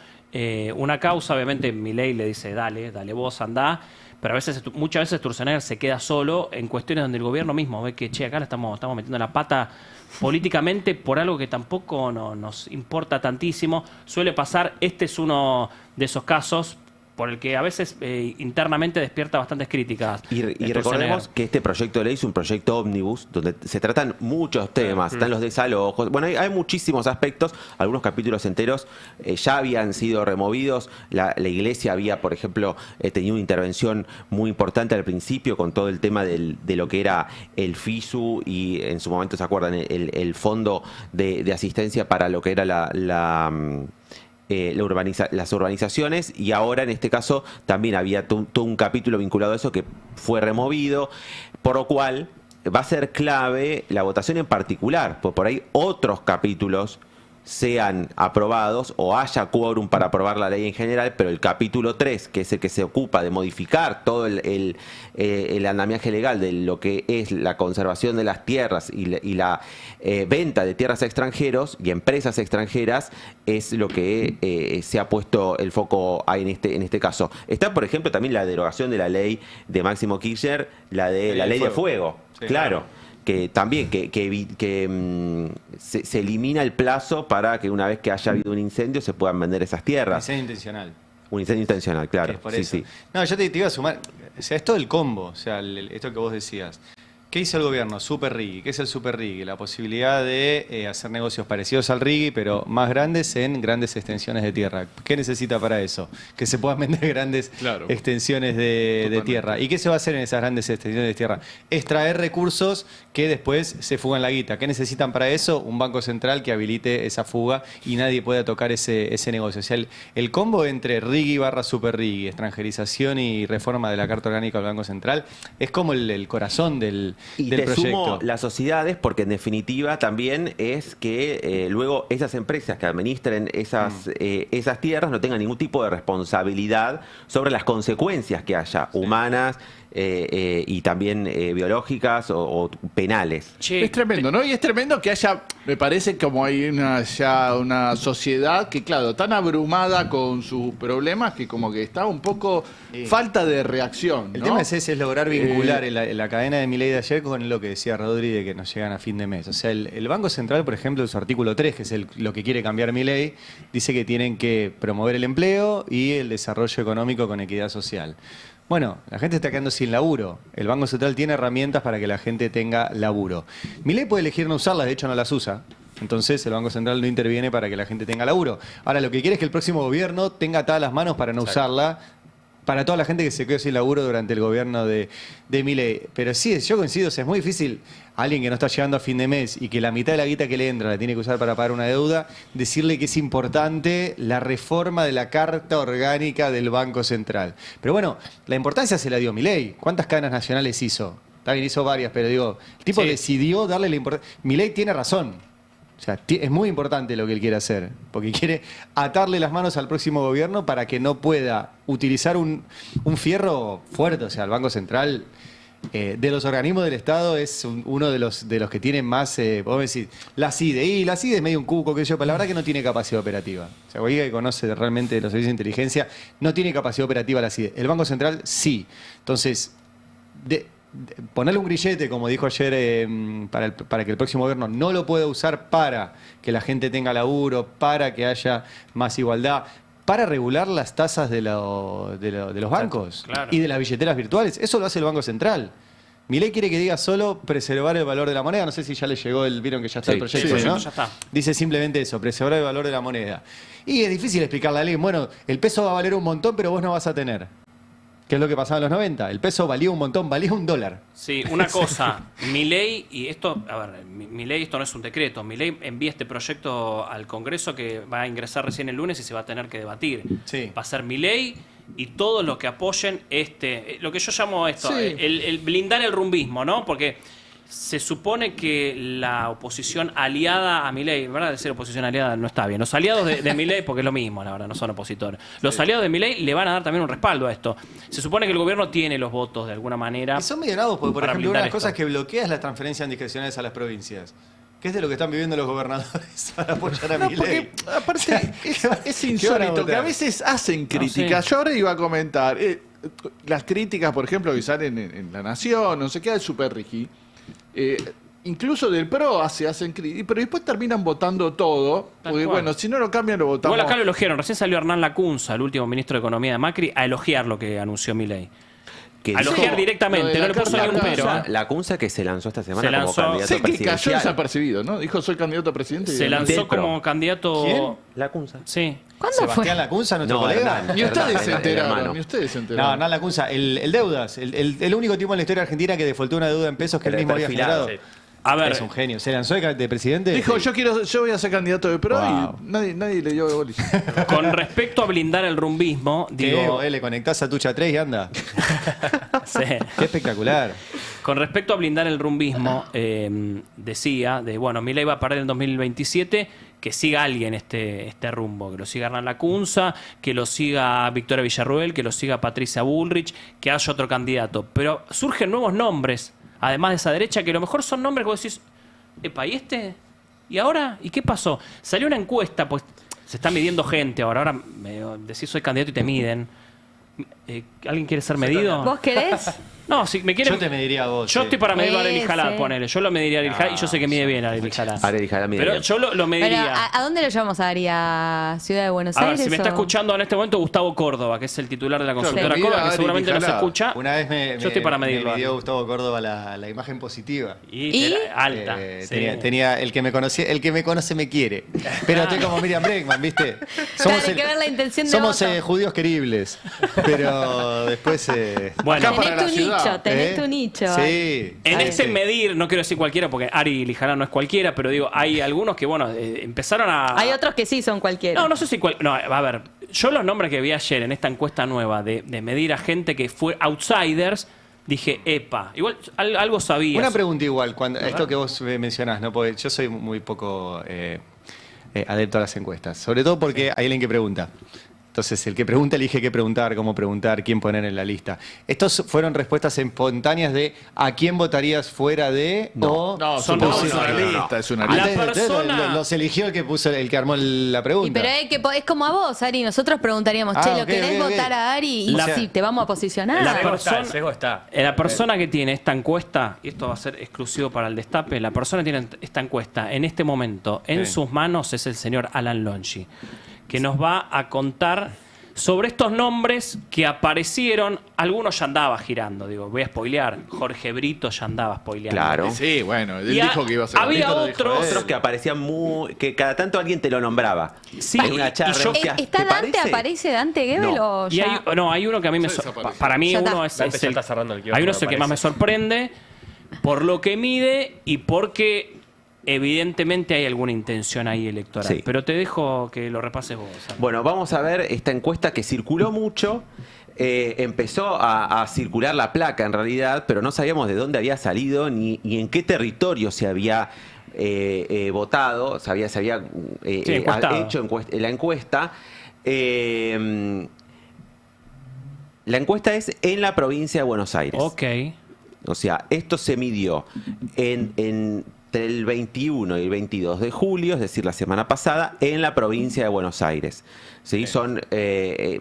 una causa. Obviamente Milei le dice, dale vos, andá, pero muchas veces Sturzenegger se queda solo en cuestiones donde el gobierno mismo ve que, che, acá le estamos metiendo la pata políticamente por algo que tampoco nos importa tantísimo. Suele pasar, este es uno de esos casos, por el que a veces internamente despierta bastantes críticas. Y recordemos que este proyecto de ley es un proyecto ómnibus donde se tratan muchos temas, están los desalojos, bueno, hay muchísimos aspectos, algunos capítulos enteros ya habían sido removidos, la Iglesia había, por ejemplo, tenido una intervención muy importante al principio con todo el tema de lo que era el FISU y en su momento, ¿se acuerdan? El fondo de asistencia para lo que era las urbanizaciones, y ahora en este caso también había todo un capítulo vinculado a eso que fue removido, por lo cual va a ser clave la votación en particular, porque por ahí otros capítulos sean aprobados o haya quórum para aprobar la ley en general, pero el capítulo 3, que es el que se ocupa de modificar todo el andamiaje legal de lo que es la conservación de las tierras y la venta de tierras a extranjeros y empresas extranjeras, es lo que se ha puesto el foco ahí en este caso. Está, por ejemplo, también la derogación de la ley de Máximo Kirchner, la ley de fuego. Sí, claro. Que también se elimina el plazo para que una vez que haya habido un incendio se puedan vender esas tierras. Un incendio intencional. Un incendio intencional, claro. Sí. No, yo te iba a sumar, o sea, es todo el combo, o sea, esto que vos decías. ¿Qué hizo el gobierno? Super RIGI. ¿Qué es el Super RIGI? La posibilidad de hacer negocios parecidos al RIGI, pero más grandes en grandes extensiones de tierra. ¿Qué necesita para eso? Que se puedan vender grandes extensiones de tierra. ¿Y qué se va a hacer en esas grandes extensiones de tierra? Extraer recursos que después se fugan la guita. ¿Qué necesitan para eso? Un banco central que habilite esa fuga y nadie pueda tocar ese negocio. O sea, el combo entre RIGI / Super RIGI, extranjerización y reforma de la Carta Orgánica del Banco Central, es como el corazón del proyecto. Sumo las sociedades, porque en definitiva también es que luego esas empresas que administren esas tierras no tengan ningún tipo de responsabilidad sobre las consecuencias que haya, humanas y también biológicas o penales. Che, es tremendo, ¿no? Y es tremendo que haya, me parece como hay ya una sociedad que, claro, tan abrumada con sus problemas que como que está un poco falta de reacción, ¿no? El tema es ese, es lograr vincular la cadena de Milei de ayer con lo que decía Rodri de que nos llegan a fin de mes. O sea, el Banco Central, por ejemplo, en su artículo 3, que es lo que quiere cambiar Milei, dice que tienen que promover el empleo y el desarrollo económico con equidad social. Bueno, la gente está quedando sin laburo. El Banco Central tiene herramientas para que la gente tenga laburo. Milei puede elegir no usarlas, de hecho no las usa. Entonces el Banco Central no interviene para que la gente tenga laburo. Ahora, lo que quiere es que el próximo gobierno tenga atadas las manos para no usarla, para toda la gente que se quedó sin laburo durante el gobierno de Milei. Pero sí, yo coincido, o sea, es muy difícil a alguien que no está llegando a fin de mes y que la mitad de la guita que le entra la tiene que usar para pagar una deuda, decirle que es importante la reforma de la Carta Orgánica del Banco Central. Pero bueno, la importancia se la dio Milei. ¿Cuántas cadenas nacionales hizo? También hizo varias, pero digo, el tipo decidió darle la importancia. Milei tiene razón. O sea, es muy importante lo que él quiere hacer, porque quiere atarle las manos al próximo gobierno para que no pueda utilizar un fierro fuerte. O sea, el Banco Central, de los organismos del Estado, es uno de los que tiene más, podemos decir, la CIDE. Y la CIDE es medio un cuco, que yo, pero la verdad que no tiene capacidad operativa. O sea, cualquiera que conoce realmente los servicios de inteligencia, no tiene capacidad operativa la CIDE. El Banco Central sí. Entonces, ponerle un grillete, como dijo ayer, para que el próximo gobierno no lo pueda usar para que la gente tenga laburo, para que haya más igualdad, para regular las tasas de los bancos y de las billeteras virtuales. Eso lo hace el Banco Central. Milei quiere que diga solo preservar el valor de la moneda. No sé si ya le llegó vieron que ya está el proyecto, ¿no? Ya está. Dice simplemente eso, preservar el valor de la moneda. Y es difícil explicarle a alguien, bueno, el peso va a valer un montón, pero vos no vas a tener. ¿Qué es lo que pasaba en los 90? El peso valía un montón, valía $1. Sí, una cosa, Milei, y esto, a ver, Milei, esto no es un decreto, Milei envía este proyecto al Congreso que va a ingresar recién el lunes y se va a tener que debatir. Sí. Va a ser Milei y todos los que apoyen lo que yo llamo esto, el blindar el rumbismo, ¿no? Porque se supone que la oposición aliada a Milei, ¿verdad? Decir oposición aliada no está bien. Los aliados de Milei, porque es lo mismo, la verdad, no son opositores. Los aliados de Milei le van a dar también un respaldo a esto. Se supone que el gobierno tiene los votos de alguna manera. Y son millonados, porque, por ejemplo, una de las cosas que bloquea es las transferencias discrecionales a las provincias. ¿Qué es de lo que están viviendo los gobernadores para apoyar a Milei? Porque, aparte, es insólito que a veces hacen críticas. Yo ahora iba a comentar las críticas, por ejemplo, que salen en La Nación, no sé qué, del Super RIGI. incluso del PRO hacen críticas, pero después terminan votando todo, porque bueno, si no lo cambian lo votamos. Igual acá lo elogiaron, recién salió Hernán Lacunza, el último ministro de Economía de Macri, a elogiar lo que anunció Milei. A elogiar directamente, no le puso ni un pero. Lacunza que se lanzó esta semana como candidato presidencial. Que cayó desapercibido, ¿no? Dijo, soy candidato a presidente. Se lanzó como candidato... ¿Quién? Lacunza. Sí. ¿Cuándo Sebastián Lacunza, nuestro colega. Ni ustedes se enteraron, hermano. ni ustedes se No, enteraron. Hernán Lacunza, el Deudas, el único tipo en la historia argentina que defaultó una deuda en pesos que él mismo había perfilado, generado. A ver, Es un genio. ¿Se lanzó de presidente? Dijo, yo voy a ser candidato de PRO Wow. y nadie le dio bolis. con respecto a blindar el rumbismo, digo... Le conectás a Tucha 3 y anda. Sí. Qué espectacular. Con respecto a blindar el rumbismo, decía, bueno, Milei va a perder en 2027, que siga alguien este rumbo, que lo siga Hernán Lacunza, que lo siga Victoria Villarruel, que lo siga Patricia Bullrich, que haya otro candidato. Pero surgen nuevos nombres, además de esa derecha, que a lo mejor son nombres que vos decís, epa, ¿y este? ¿Y ahora? ¿Y qué pasó? Salió una encuesta, pues se está midiendo gente ahora me decís soy candidato y te miden. ¿Alguien quiere ser medido? ¿Vos querés? No, si me quieren... Yo te mediría a vos. Yo estoy para medirlo a Arely Sí, Jalad, sí. ponele. Yo lo mediría a Arely Jalad y yo sé que mide bien a Arely Jalad. Arely Jalad mide Pero bien. yo lo Pero, mediría. ¿a dónde lo llevamos a Ari? ¿A Ciudad de Buenos A ver, Aires? si me está o- escuchando en este momento Gustavo Córdoba, que es el titular de la consultora Sí. Córdoba, Mira, que seguramente Arely nos Jalad. escucha. Una vez Yo estoy para medirlo. me dio Gustavo Córdoba la imagen positiva. Y era alta. sí. Tenía el que me conocía, el que me conoce me quiere. Pero estoy como Miriam Bregman, ¿viste? Claro, hay que ver la intención de somos voto. judíos queribles. Pero después Bueno, Acá para Tenés la tu ciudad. nicho, tenés tu nicho. Sí. en sí, este sí. medir, no quiero decir cualquiera, porque Arely Jalad no es cualquiera, pero digo, hay algunos que, bueno, empezaron a... Hay otros que sí son cualquiera. No sé si... No, a ver, yo los nombres que vi ayer en esta encuesta nueva de medir a gente que fue outsiders, dije, epa, igual algo sabía. Una pregunta igual, cuando esto que vos mencionás, ¿no? Porque yo soy muy poco adepto a las encuestas, sobre todo porque hay alguien que pregunta. Entonces, el que pregunta elige qué preguntar, cómo preguntar, quién poner en la lista. ¿Estos fueron respuestas espontáneas de a quién votarías fuera de? No. No, Son es nombres. una No, no, no. lista, es una La lista. persona- Los eligió el que armó la Y pregunta. pero es como a vos, Ari. Nosotros preguntaríamos, che, ¿lo ok, querés ok, ok. votar a Ari? Y La- sí, te vamos a posicionar. La El sesgo persona- está, el sesgo está. La persona que tiene esta encuesta, y esto va a ser exclusivo para el Destape, la persona que tiene esta encuesta en este momento en Sí. sus manos es el señor Alan Longi, que nos va a contar sobre estos nombres que aparecieron. Algunos ya andaba girando, digo, voy a spoilear. Jorge Brito ya andaba spoileando. Claro. Sí, bueno, él Y dijo que iba a ser había Brito, lo dijo otros- él. Otros que aparecían que cada tanto alguien te lo nombraba. Sí, Hay una charla. y yo- hostia, ¿Está ¿te Dante? parece? ¿Aparece Dante Gebel No. o Y ya? hay uno que a mí me... Se desapareció. Para mí Ya está. uno es Dante ya el... está cerrando el kiosco, Hay uno me es el que más me parece. sorprende por lo que mide y porque evidentemente hay alguna intención ahí electoral. Sí. Pero te dejo que lo repases vos. Ana. Bueno, vamos a ver esta encuesta que circuló mucho. Empezó a circular la placa en realidad, pero no sabíamos de dónde había salido ni en qué territorio se había votado, se había encuestado. hecho la encuesta. La encuesta es en la provincia de Buenos Aires. Ok. O sea, esto se midió entre el 21 y el 22 de julio, es decir, la semana pasada, en la provincia de Buenos Aires. ¿Sí? Son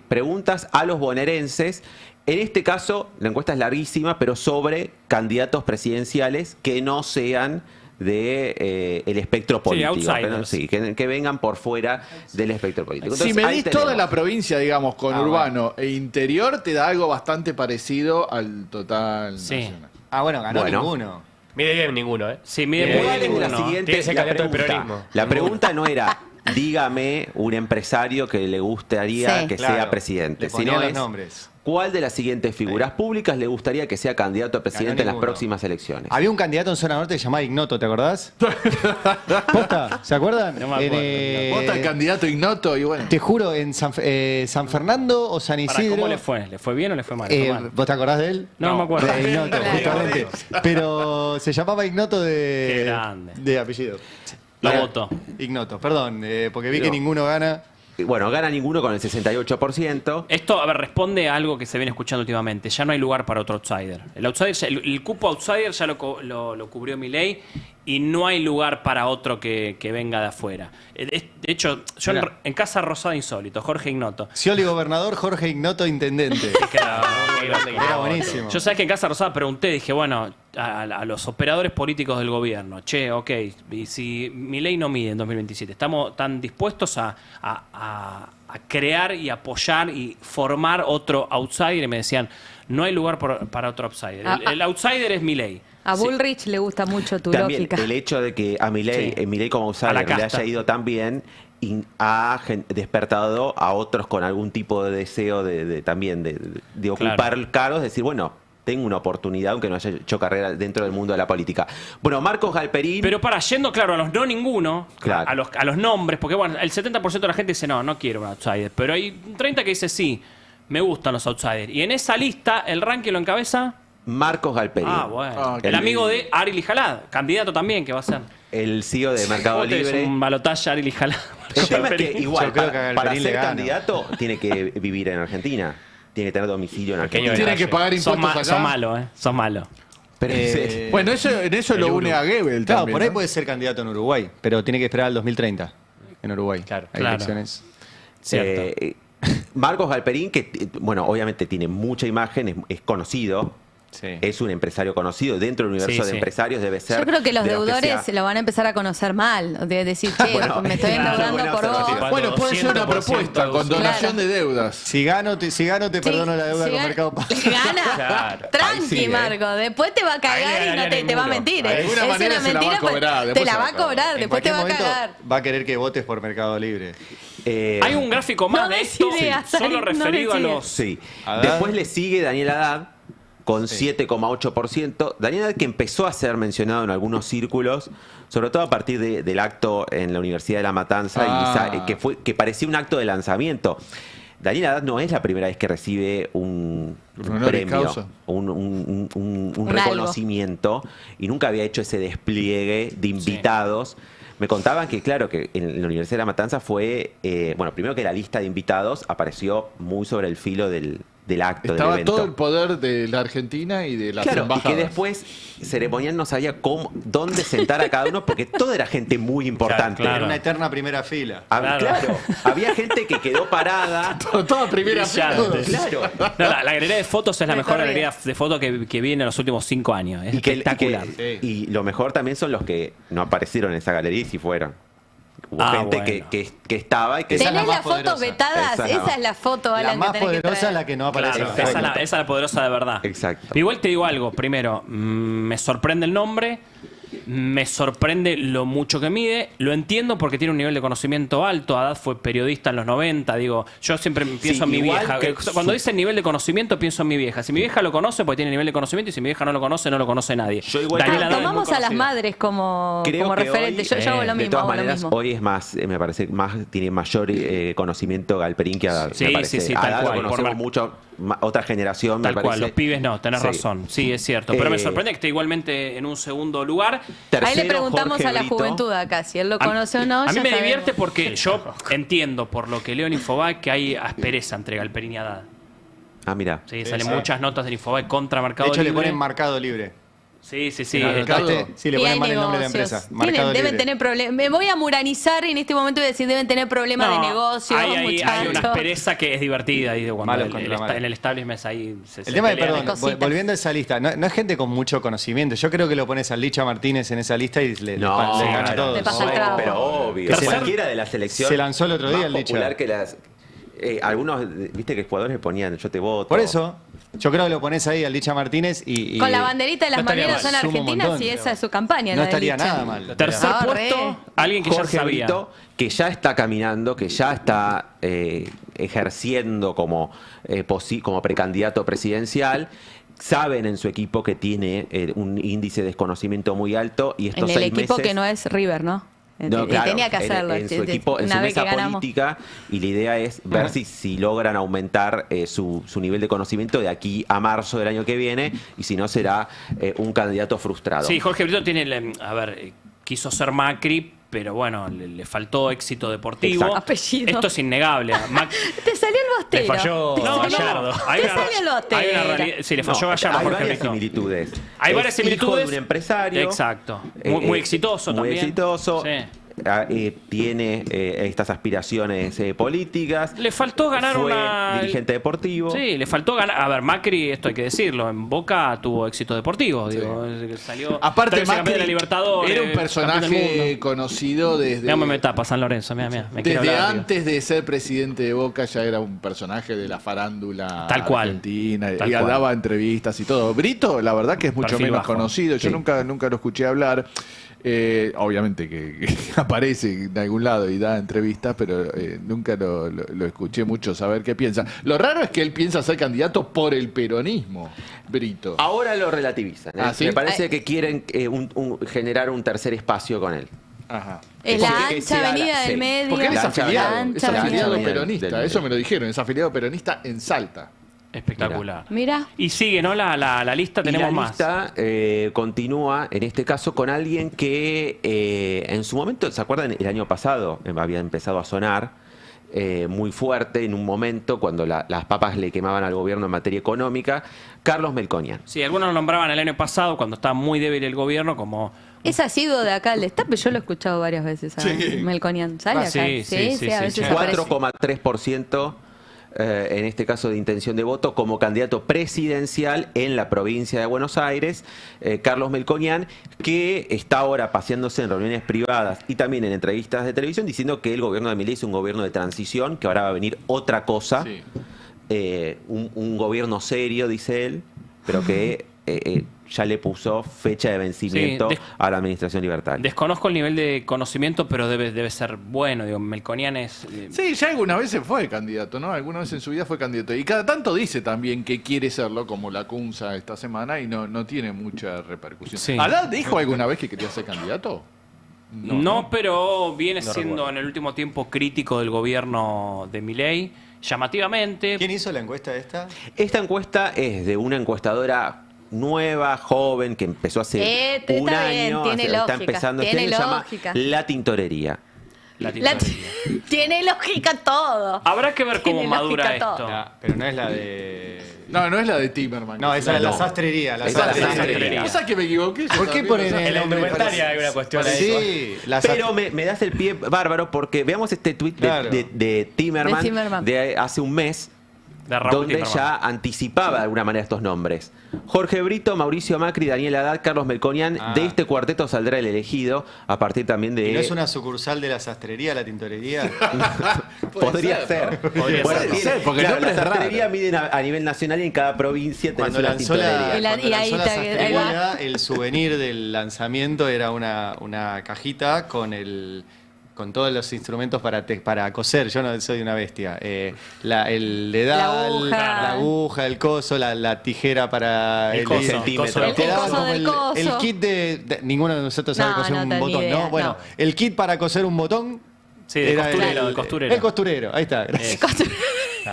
preguntas a los bonaerenses. En este caso, la encuesta es larguísima, pero sobre candidatos presidenciales que no sean de el espectro político. outsiders. Sí, que vengan por fuera del espectro político. Si Entonces, ahí medís toda tenemos. la provincia, digamos, con Ah, urbano e interior, te da algo bastante parecido al total Sí. nacional. Ah, bueno, ganó Bueno. ninguno. Mide bien ninguno, ¿eh? Sí, mide Bien. muy ¿Cuál bien es la uno. siguiente? Tiene que ser La candidato del pregunta, peronismo. la pregunta no era, dígame un empresario que le gustaría Sí. que Claro, sea presidente, le ponía sino los es nombres. cuál de las siguientes figuras públicas le gustaría que sea candidato a presidente en las ninguno. próximas elecciones. Había un candidato en Zona Norte que se llamaba Ignoto, ¿te acordás? ¿Posta? ¿Se acuerdan? No me acuerdo. Vota el candidato ignoto y bueno. Te juro, en San Fernando o San Pará, Isidro. ¿cómo le fue? ¿Le fue bien o le fue mal? Le fue mal. ¿Vos te acordás de él? No me acuerdo. De Ignoto, Claro. justamente. Pero se llamaba Ignoto Qué grande. de apellido. Lo Era voto. Ignoto, perdón, porque vi que No. ninguno gana. Bueno, gana ninguno con el 68%. Esto, a ver, responde a algo que se viene escuchando últimamente. Ya no hay lugar para otro outsider. El outsider, el cupo outsider ya lo cubrió Milei y no hay lugar para otro que venga de afuera. De hecho, yo en Casa Rosada insólito, Jorge Ignoto. Scioli gobernador, Jorge Ignoto intendente. Era buenísimo. Yo sabes que en Casa Rosada pregunté, dije, bueno, a los operadores políticos del gobierno, che, ok, y si Milei no mide en 2027, ¿estamos tan dispuestos a crear y apoyar y formar otro outsider? Y me decían, no hay lugar para otro outsider. El outsider es Milei. A Bullrich le gusta mucho tu También lógica. el hecho de que a Milei como outsider le haya ido tan bien ha despertado a otros con algún tipo de deseo también de ocupar cargos, decir, bueno, tengo una oportunidad, aunque no haya hecho carrera dentro del mundo de la política. Bueno, Marcos Galperín... Pero yendo, claro, a los no ninguno, claro, a los nombres, porque bueno, el 70% de la gente dice, no quiero un outsider, pero hay 30 que dice, sí, me gustan los outsiders. Y en esa lista, el ranking lo encabeza... Marcos Galperín. Bueno. El amigo de Aril Jalad, candidato también, que va a ser. El CEO de Mercado Libre. Es un balotaje Aril Jalad. El tema es que igual, yo creo que para Galperín ser le gana. candidato, tiene que vivir en Argentina. Tiene que tener domicilio en Argentina. Tiene que pagar impuestos acá. Son malos, son malos. Pero bueno, en eso lo une a Goebbels Claro, también, por ahí ¿no? puede ser candidato en Uruguay, pero tiene que esperar al 2030 en Uruguay. Claro. Hay elecciones. Cierto. Marcos Galperín, que bueno, obviamente tiene mucha imagen, es conocido. Sí. Es un empresario conocido. Dentro del universo de empresarios debe ser... Yo creo que los de deudores sea. lo van a empezar a conocer mal. De decir, che, Bueno, me estoy endeudando buena por vos. observación. Bueno, puede ser una 200% propuesta con donación de deudas. Si gano, te perdono la deuda con Mercado Pago. Gana. Claro. Tranqui, Ahí sí, Marco. Después te va a cagar Ahí y no ganaría te va a ninguno. mentir. De alguna manera una se la va a mentira, cobrar, te después la se va la a cobra. cobrar, En después te cualquier va a momento cagar. va a querer que votes por Mercado Libre. Hay un gráfico más No de des esto, ideas, solo Ari, no referido a des los... Sí. Haddad. Después le sigue Daniel Haddad con 7,8%. Daniel Haddad, que empezó a ser mencionado en algunos círculos, sobre todo a partir del acto en la Universidad de La Matanza, que parecía un acto de lanzamiento. Daniel Haddad no es la primera vez que recibe un premio, un reconocimiento, y nunca había hecho ese despliegue de invitados. Me contaban que, claro, que en la Universidad de La Matanza fue, bueno, primero que la lista de invitados apareció muy sobre el filo del acto, Estaba del evento. todo el poder de la Argentina y de las Claro, y embajadas. que después ceremonial no sabía dónde sentar a cada uno, porque todo era gente muy importante. Claro. Era una eterna primera fila. Claro, había gente que quedó parada. Toda primera fila. Claro. No, la galería de fotos es la mejor galería de fotos que vi en los últimos 5 años. Es espectacular. Y lo mejor también son los que no aparecieron en esa galería y sí fueron. Hubo gente bueno. que estaba y que... Esa es la ¿Tenés más las fotos poderosa. vetadas? Esa es la foto, La Alan, que más tenés que poderosa es traer. la que no aparece. Claro, en la esa foto. es la poderosa de verdad. Exacto. Igual te digo algo. Primero, me sorprende el nombre. Me sorprende lo mucho que mide. Lo entiendo porque tiene un nivel de conocimiento alto. Haddad fue periodista en los 90. Digo, yo siempre pienso en mi igual vieja. que Cuando dice nivel de conocimiento, pienso en mi vieja. Si mi vieja lo conoce, pues tiene nivel de conocimiento. Y si mi vieja no lo conoce, no lo conoce nadie. Yo igual Daniel Haddad es muy Tomamos a las conocido. madres como Creo que referente. hoy, Yo hago lo de mismo. todas hago lo maneras, mismo. hoy es más, me parece, tiene mayor conocimiento Galperín que Haddad. Sí, me parece. sí, tal Haddad cual, lo conocemos por mucho, otra generación, Tal me cual, parece. los pibes no, tenés Sí. razón. Sí, es cierto. Pero me sorprende que esté igualmente en un segundo lugar. Ahí Tercero, le preguntamos Jorge a la Brito. juventud acá, si él lo conoce o no. A mí ya me sabemos. divierte porque yo entiendo, por lo que leo en Infobae, que hay aspereza entre Galperín y Haddad. Ah, mira. Sí, salen muchas notas en Infobae contra Mercado De hecho, Libre. le ponen Mercado Libre. Sí, sí, sí. ¿Lo notaste? Sí, le Y hay ponen mal el nombre de la negocios. empresa. Mercado Deben Libre. tener problemas. Me voy a muranizar en este momento y decir, deben tener problemas de negocio, hay una muchachos. aspereza que es divertida. Y cuando Malos contra malos. en el establishment ahí se El tema de, pelean. perdón, cositas. volviendo a esa lista, no es gente con mucho conocimiento. Yo creo que lo pones al Licha Martínez en esa lista y le gana a todos. Le pasa el trago. Pero obvio. Que se Cualquiera de la selección. se lanzó el otro día más el Licha. popular que las. Algunos, viste que jugadores le ponían yo te voto. Por eso, yo creo que lo pones ahí al Licha Martínez y Con la banderita de las no estaría maneras son mal. Suma un argentinas montón. y esa es su campaña. No la de estaría Licha. nada mal. Tercer Ah, puesto, alguien que Jorge ya sabía. Brito, que ya está caminando, que ya está ejerciendo como precandidato presidencial. Saben en su equipo que tiene un índice de desconocimiento muy alto y estos En el 6 equipo meses... que no es River, ¿no? No, Y claro, tenía que hacerlo. en su equipo, en Una su vez que mesa ganamos. política, y la idea es ver si logran aumentar su nivel de conocimiento de aquí a marzo del año que viene, y si no será un candidato frustrado. Sí, Jorge Brito tiene, quiso ser Macri, pero bueno, le faltó éxito deportivo. Exacto. Apellido. Esto es innegable. Te salió el bostero. Le falló Gallardo. Hay Te una- salió el bostero. hay una realidad. Sí, le falló No, Gallardo. hay Jorge varias Brito. similitudes. Hay Es varias similitudes. Hijo de un empresario. Exacto. Muy exitoso muy también. exitoso. Sí. Tiene estas aspiraciones políticas. Le faltó ganar Fue una... dirigente deportivo. Sí, le faltó ganar. A ver, Macri, esto hay que decirlo, en Boca tuvo éxito deportivo. Digo, salió. Aparte, 13 campeón Macri de la Libertadores, era un campeón del personaje mundo. conocido desde... Mira, me tapa San Lorenzo, mira, me quiere Desde hablar arriba. antes de ser presidente de Boca ya era un personaje de la farándula Tal cual. argentina Tal y cual. daba entrevistas y todo. Brito, la verdad que es mucho Perfil menos bajo. conocido. Yo Sí. nunca lo escuché hablar. Obviamente que aparece en algún lado y da entrevistas, pero nunca lo escuché mucho saber qué piensa. Lo raro es que él piensa ser candidato por el peronismo, Brito. Ahora lo relativizan. ¿Ah, sí? Me parece que quieren generar un tercer espacio con él. Ajá. Es la Porque ancha sea avenida sí. del medio. Porque él es La ancha afiliado, avenida. es afiliado Ancha peronista, avenida. eso me lo dijeron, es afiliado peronista en Salta. Espectacular. Mira. Y sigue, ¿no? La lista, tenemos y la más. lista continúa, en este caso, con alguien que en su momento, ¿se acuerdan? El año pasado había empezado a sonar muy fuerte en un momento cuando las papas le quemaban al gobierno en materia económica, Carlos Melconian. Sí, algunos lo nombraban el año pasado cuando estaba muy débil el gobierno como... Es asiduo de acá el destape, yo lo he escuchado varias veces a Melconian. ¿Sale Ah, acá? sí, a veces aparece. 4,3% en este caso de intención de voto como candidato presidencial en la provincia de Buenos Aires, Carlos Melconian, que está ahora paseándose en reuniones privadas y también en entrevistas de televisión diciendo que el gobierno de Milei es un gobierno de transición, que ahora va a venir otra cosa, Sí. un gobierno serio, dice él, pero que ya le puso fecha de vencimiento Sí, a la administración libertaria. Desconozco el nivel de conocimiento, pero debe ser bueno. Digo, Melconian es... Sí, ya alguna vez se fue candidato, ¿no? Alguna vez en su vida fue candidato. Y cada tanto dice también que quiere serlo, como la Cunza esta semana, y no tiene mucha repercusión. Sí. ¿Haddad dijo alguna vez que quería ser candidato? No, pero viene No siendo recuerdo. en el último tiempo crítico del gobierno de Milei, llamativamente. ¿Quién hizo la encuesta esta? Esta encuesta es de una encuestadora nueva, joven, que empezó hace Está un bien, año, tiene está lógica, empezando, tiene se llama lógica. La Tintorería. La La- titularidad. tiene lógica todo. Habrá que ver cómo Tiene madura lógica todo. esto. Pero no es la de... No es la de Timerman. No, esa es la sastrería. La Esa es la sastrería. sastrería. ¿O sea que me equivoqué? Yo ¿Por qué también, ponen o sea, el En la nombre? indumentaria hay una cuestión ahí. Sí, la Pero me das el pie bárbaro porque veamos este tuit Claro. de Timerman De Timerman. de hace un mes, De Raúl donde Timerman. ya anticipaba de alguna manera estos nombres. Jorge Brito, Mauricio Macri, Daniel Haddad, Carlos Melconian. Ah. De este cuarteto saldrá el elegido a partir también de... ¿Y no es una sucursal de la sastrería, la tintorería? Podría ser. Podría Bueno, ser. tiene- porque el claro, nombre la es raro. sastrería miden a nivel nacional y en cada provincia tenés Cuando una lanzó la, tintorería. Y la- cuando y ahí lanzó la está, ahí va. sastrería, el souvenir del lanzamiento era una cajita con todos los instrumentos para coser. Yo no soy una bestia. El dedal, La aguja. el coso, la tijera para El coso, centímetro. el Te coso daban como del coso. el kit ninguno de nosotros sabe No, coser no un tengo botón, idea, ¿no? Bueno, no. el kit para coser un botón. Sí, de era costurero, de costurero. El costurero, ahí está. gracias.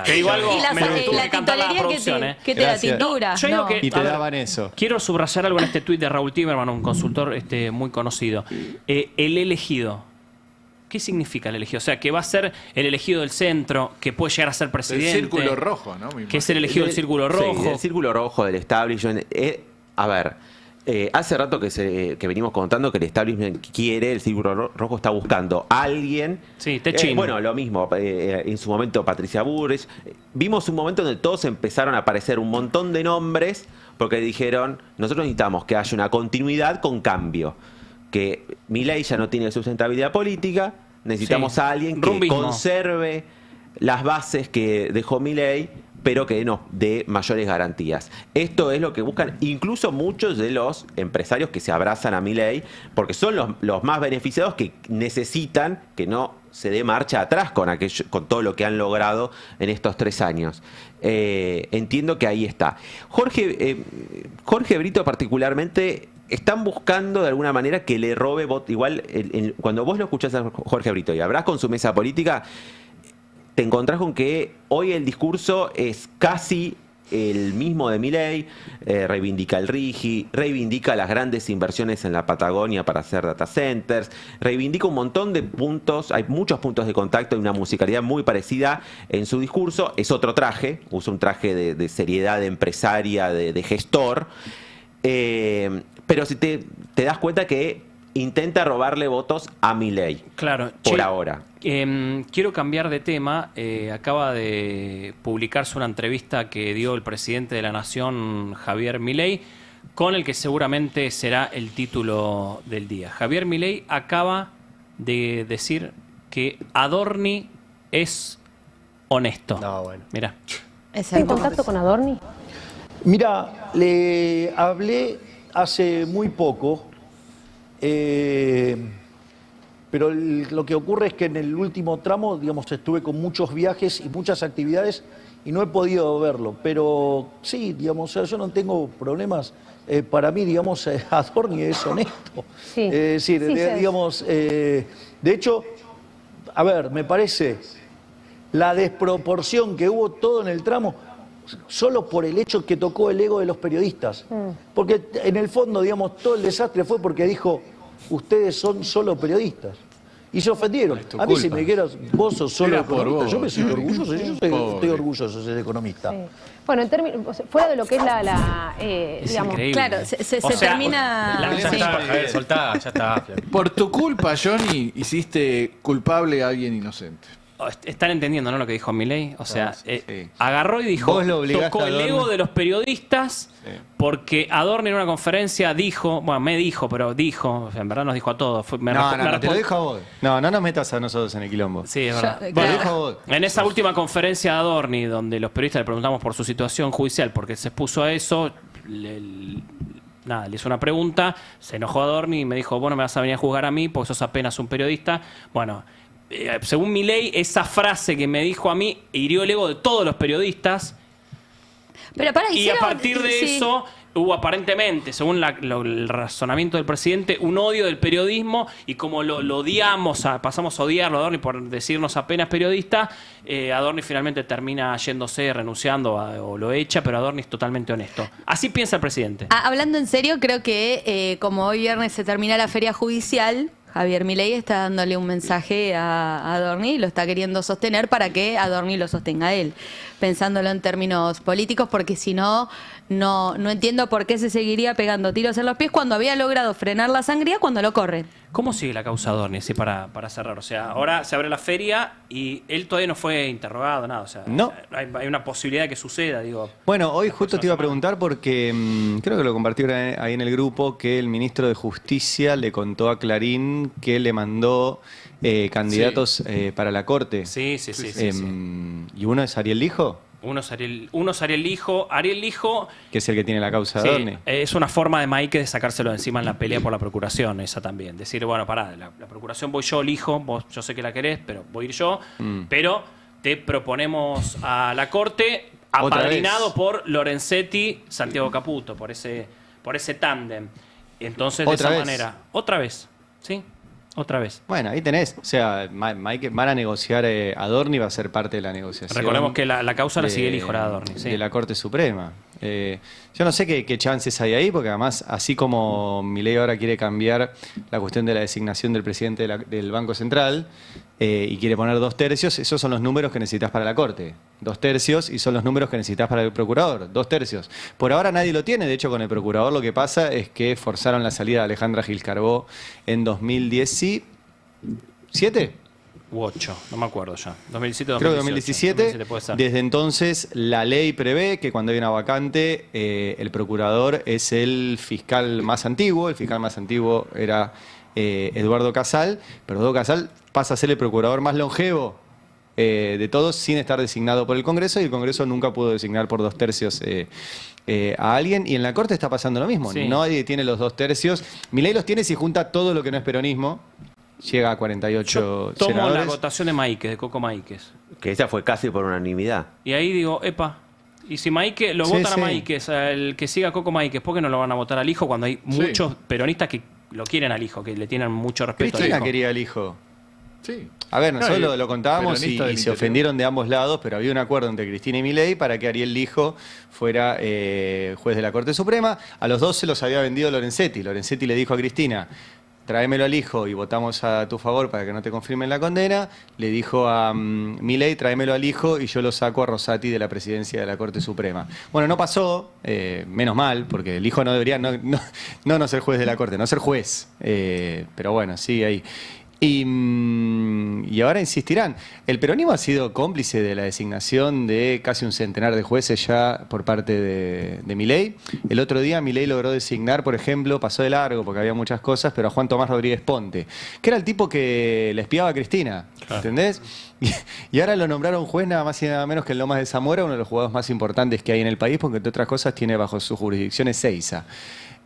Te digo algo, Y la, me lo tuvo la que cantar la tintorería que producción, te, ¿eh? que te da Gracias. tintura. Yo digo No. que- Y te a ver, daban eso. Quiero subrayar algo en este tuit de Raúl Timerman, un consultor muy conocido. El elegido. ¿Qué significa el elegido? O sea, que va a ser el elegido del centro, que puede llegar a ser El presidente. círculo rojo, ¿no? Me Que es el elegido del círculo rojo. Sí, el círculo rojo del establishment. A ver, hace rato que venimos contando que el establishment quiere, el círculo rojo está buscando a alguien. Sí, Techín. Bueno, lo mismo, en su momento Patricia Bullrich. Vimos un momento donde todos empezaron a aparecer un montón de nombres porque dijeron, nosotros necesitamos que haya una continuidad con cambio. Que Milei ya no tiene sustentabilidad política, necesitamos Sí, a alguien que rumbismo. conserve las bases que dejó Milei, pero que nos dé mayores garantías. Esto es lo que buscan incluso muchos de los empresarios que se abrazan a Milei, porque son los más beneficiados que necesitan que no se dé marcha atrás con todo lo que han logrado en estos 3 años. Entiendo que ahí está. Jorge Brito particularmente están buscando de alguna manera que le robe voto. Igual, cuando vos lo escuchás a Jorge Brito y hablás con su mesa política, te encontrás con que hoy el discurso es casi el mismo de Milei, reivindica el RIGI, reivindica las grandes inversiones en la Patagonia para hacer data centers, reivindica un montón de puntos, hay muchos puntos de contacto y una musicalidad muy parecida en su discurso. Es otro traje, usa un traje de seriedad, de empresaria, de gestor, pero si te das cuenta que intenta robarle votos a Milei. Claro. Por ahora. Quiero cambiar de tema. Acaba de publicarse una entrevista que dio el presidente de la Nación, Javier Milei, con el que seguramente será el título del día. Javier Milei acaba de decir que Adorni es honesto. No, bueno. Mirá. ¿Está en contacto con Adorni? Mira, le hablé hace muy poco. Pero lo que ocurre es que en el último tramo, digamos, estuve con muchos viajes y muchas actividades y no he podido verlo. Pero sí, digamos, yo no tengo problemas. Para mí, digamos, Adorni es honesto. Sí. Sí, digamos, de hecho, a ver, me parece la desproporción que hubo todo en el tramo, solo por el hecho que tocó el ego de los periodistas. Porque en el fondo, digamos, todo el desastre fue porque dijo, ustedes son solo periodistas. Y se ofendieron. A mí si me dijeras, vos sos solo economista, yo me siento orgulloso, yo estoy orgulloso de ser economista. Sí. Bueno, en términos, fuera de lo que es digamos, increíble. Claro, se termina... Ya está, soltá, ya está. Por tu culpa, Johnny, hiciste culpable a alguien inocente. Están entendiendo, ¿no? Lo que dijo Milei. O sea, sí. agarró y dijo, Vos lo obligaste tocó a el Adorni. ego de los periodistas, Sí. porque Adorni en una conferencia dijo, bueno, me dijo, pero dijo, en verdad nos dijo a todos. No, te lo dejo a vos. No nos metas a nosotros en el quilombo. Sí, es verdad. Te Bueno, lo dejo a vos. en esa última conferencia de Adorni, donde los periodistas le preguntamos por su situación judicial, porque se expuso a eso, le hizo una pregunta, se enojó Adorni y me dijo, vos no me vas a venir a juzgar a mí porque sos apenas un periodista. Bueno, según Milei, esa frase que me dijo a mí hirió el ego de todos los periodistas. Pero para, Y a partir de eso hubo aparentemente, según el razonamiento del presidente, un odio del periodismo, y como lo odiamos, pasamos a odiarlo a Adorni por decirnos apenas periodista, Adorni finalmente termina yéndose, renunciando o lo echa, pero Adorni es totalmente honesto. Así piensa el presidente. Hablando en serio, creo que como hoy viernes se termina la feria judicial, Javier Milei está dándole un mensaje a Adorni y lo está queriendo sostener para que Adorni lo sostenga a él, pensándolo en términos políticos, porque si no entiendo por qué se seguiría pegando tiros en los pies cuando había logrado frenar la sangría cuando lo corre. ¿Cómo sigue la causa Adorni? Así para cerrar. O sea, ahora se abre la feria y él todavía no fue interrogado, nada. O sea, No. Hay una posibilidad de que suceda, digo. Bueno, hoy justo te iba a preguntar porque creo que lo compartieron ahí en el grupo, que el ministro de Justicia le contó a Clarín que le mandó candidatos para la Corte. Sí. ¿Y uno es Ariel Lijo? Uno es Ariel Lijo. Ariel Lijo, Que es el que tiene la causa sí, de Adorni. es una forma de Maike de sacárselo de encima en la pelea por la procuración, esa también. Decir, bueno, pará, la procuración voy yo, Lijo, vos yo sé que la querés, pero voy a ir yo. Pero te proponemos a la Corte, Otra apadrinado vez. por Lorenzetti, Santiago Caputo, por ese tándem. Entonces, de Otra esa vez. manera, otra vez, ¿sí? Otra vez. Bueno, ahí tenés. O sea, Mike, van a negociar, Adorni va a ser parte de la negociación. Recordemos que la causa la sigue el hijo de Adorni. Sí. De la Corte Suprema. Yo no sé qué chances hay ahí, porque además, así como Milei ahora quiere cambiar la cuestión de la designación del presidente del Banco Central y quiere poner 2/3, esos son los números que necesitas para la Corte. 2/3 y son los números que necesitas para el procurador. 2/3. Por ahora nadie lo tiene. De hecho, con el procurador lo que pasa es que forzaron la salida de Alejandra Gil Carbó en 2017. U 8, no me acuerdo ya. 2017, Creo que 2017 puede ser. Desde entonces, la ley prevé que cuando hay una vacante, el procurador es el fiscal más antiguo. El fiscal más antiguo era Eduardo Casal, pero Eduardo Casal pasa a ser el procurador más longevo de todos sin estar designado por el Congreso, y el Congreso nunca pudo designar por 2/3 a alguien, y en la Corte está pasando lo mismo. Sí. Nadie tiene los 2/3. Milei los tiene si junta todo lo que no es peronismo. Llega a 48 Tomo senadores. la votación de Maíquez, de Coco Maíquez. Que esa fue casi por unanimidad. Y ahí digo, epa, y si Maíquez lo Sí, votan sí. a Maíquez, el que siga a Coco Maíquez, ¿por qué no lo van a votar al hijo cuando hay muchos peronistas que lo quieren al hijo, que le tienen mucho respeto al Cristina hijo? quería al hijo. Sí. A ver, nosotros No, lo contábamos y se interior. ofendieron de ambos lados, pero había un acuerdo entre Cristina y Milei para que Ariel Lijo fuera juez de la Corte Suprema. A los dos se los había vendido Lorenzetti. Lorenzetti le dijo a Cristina, tráemelo al hijo y votamos a tu favor para que no te confirmen la condena. Le dijo a Milei, tráemelo al hijo y yo lo saco a Rosati de la presidencia de la Corte Suprema. Bueno, no pasó, menos mal, porque el hijo no debería no ser juez de la Corte, no ser juez. Pero bueno, sí, ahí. Y ahora insistirán. El peronismo ha sido cómplice de la designación de casi un centenar de jueces ya por parte de Milei. El otro día Milei logró designar, por ejemplo, pasó de largo porque había muchas cosas, pero a Juan Tomás Rodríguez Ponte, que era el tipo que le espiaba a Cristina, ¿entendés? Y ahora lo nombraron juez nada más y nada menos que en Lomas de Zamora, uno de los juzgados más importantes que hay en el país, porque entre otras cosas tiene bajo su jurisdicción Ezeiza.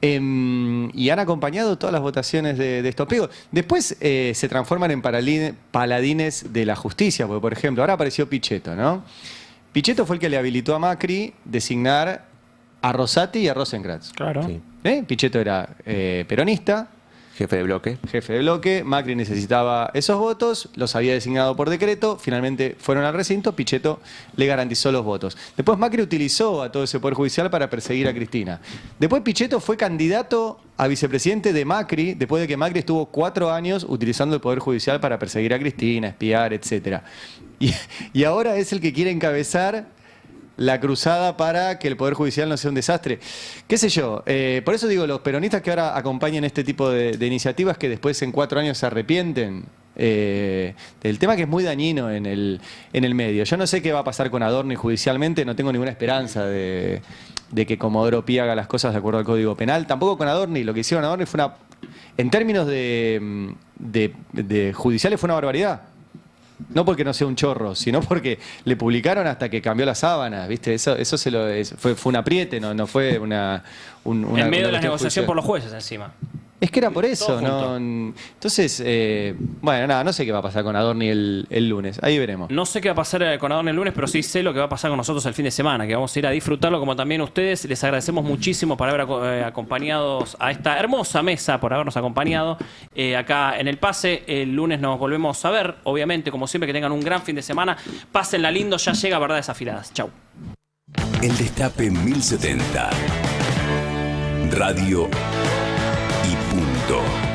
Y han acompañado todas las votaciones de estos pliegos. Después se transforman en paladines de la justicia, porque por ejemplo, ahora apareció Pichetto, ¿no? Pichetto fue el que le habilitó a Macri designar a Rosati y a Rosenkrantz. Claro. Sí. Pichetto era peronista, Jefe de bloque. jefe de bloque, Macri necesitaba esos votos, los había designado por decreto, finalmente fueron al recinto, Pichetto le garantizó los votos. Después Macri utilizó a todo ese poder judicial para perseguir a Cristina. Después Pichetto fue candidato a vicepresidente de Macri, después de que Macri estuvo 4 años utilizando el poder judicial para perseguir a Cristina, espiar, etc. Y ahora es el que quiere encabezar la cruzada para que el Poder Judicial no sea un desastre. ¿Qué sé yo? Por eso digo, los peronistas que ahora acompañan este tipo de iniciativas que después en 4 años se arrepienten, del tema que es muy dañino en el medio. Yo no sé qué va a pasar con Adorni judicialmente, no tengo ninguna esperanza de que Comodoro Pi haga las cosas de acuerdo al Código Penal. Tampoco con Adorni, lo que hicieron Adorni fue una... En términos de judiciales fue una barbaridad. No porque no sea un chorro, sino porque le publicaron hasta que cambió la sábana, ¿viste? Eso fue un apriete, no fue una en medio de la negociación judicial. por los jueces encima. Es que era por eso, Todo ¿no? junto. Entonces, bueno, nada, no sé qué va a pasar con Adorni el lunes, ahí veremos. No sé qué va a pasar con Adorni el lunes, pero sí sé lo que va a pasar con nosotros el fin de semana, que vamos a ir a disfrutarlo como también ustedes. Les agradecemos muchísimo por haber acompañado a esta hermosa mesa, por habernos acompañado acá en El Pase. El lunes nos volvemos a ver, obviamente, como siempre, que tengan un gran fin de semana. Pásenla lindo, ya llega Verdades Afiladas. Chau. El Destape 1070. Radio y punto.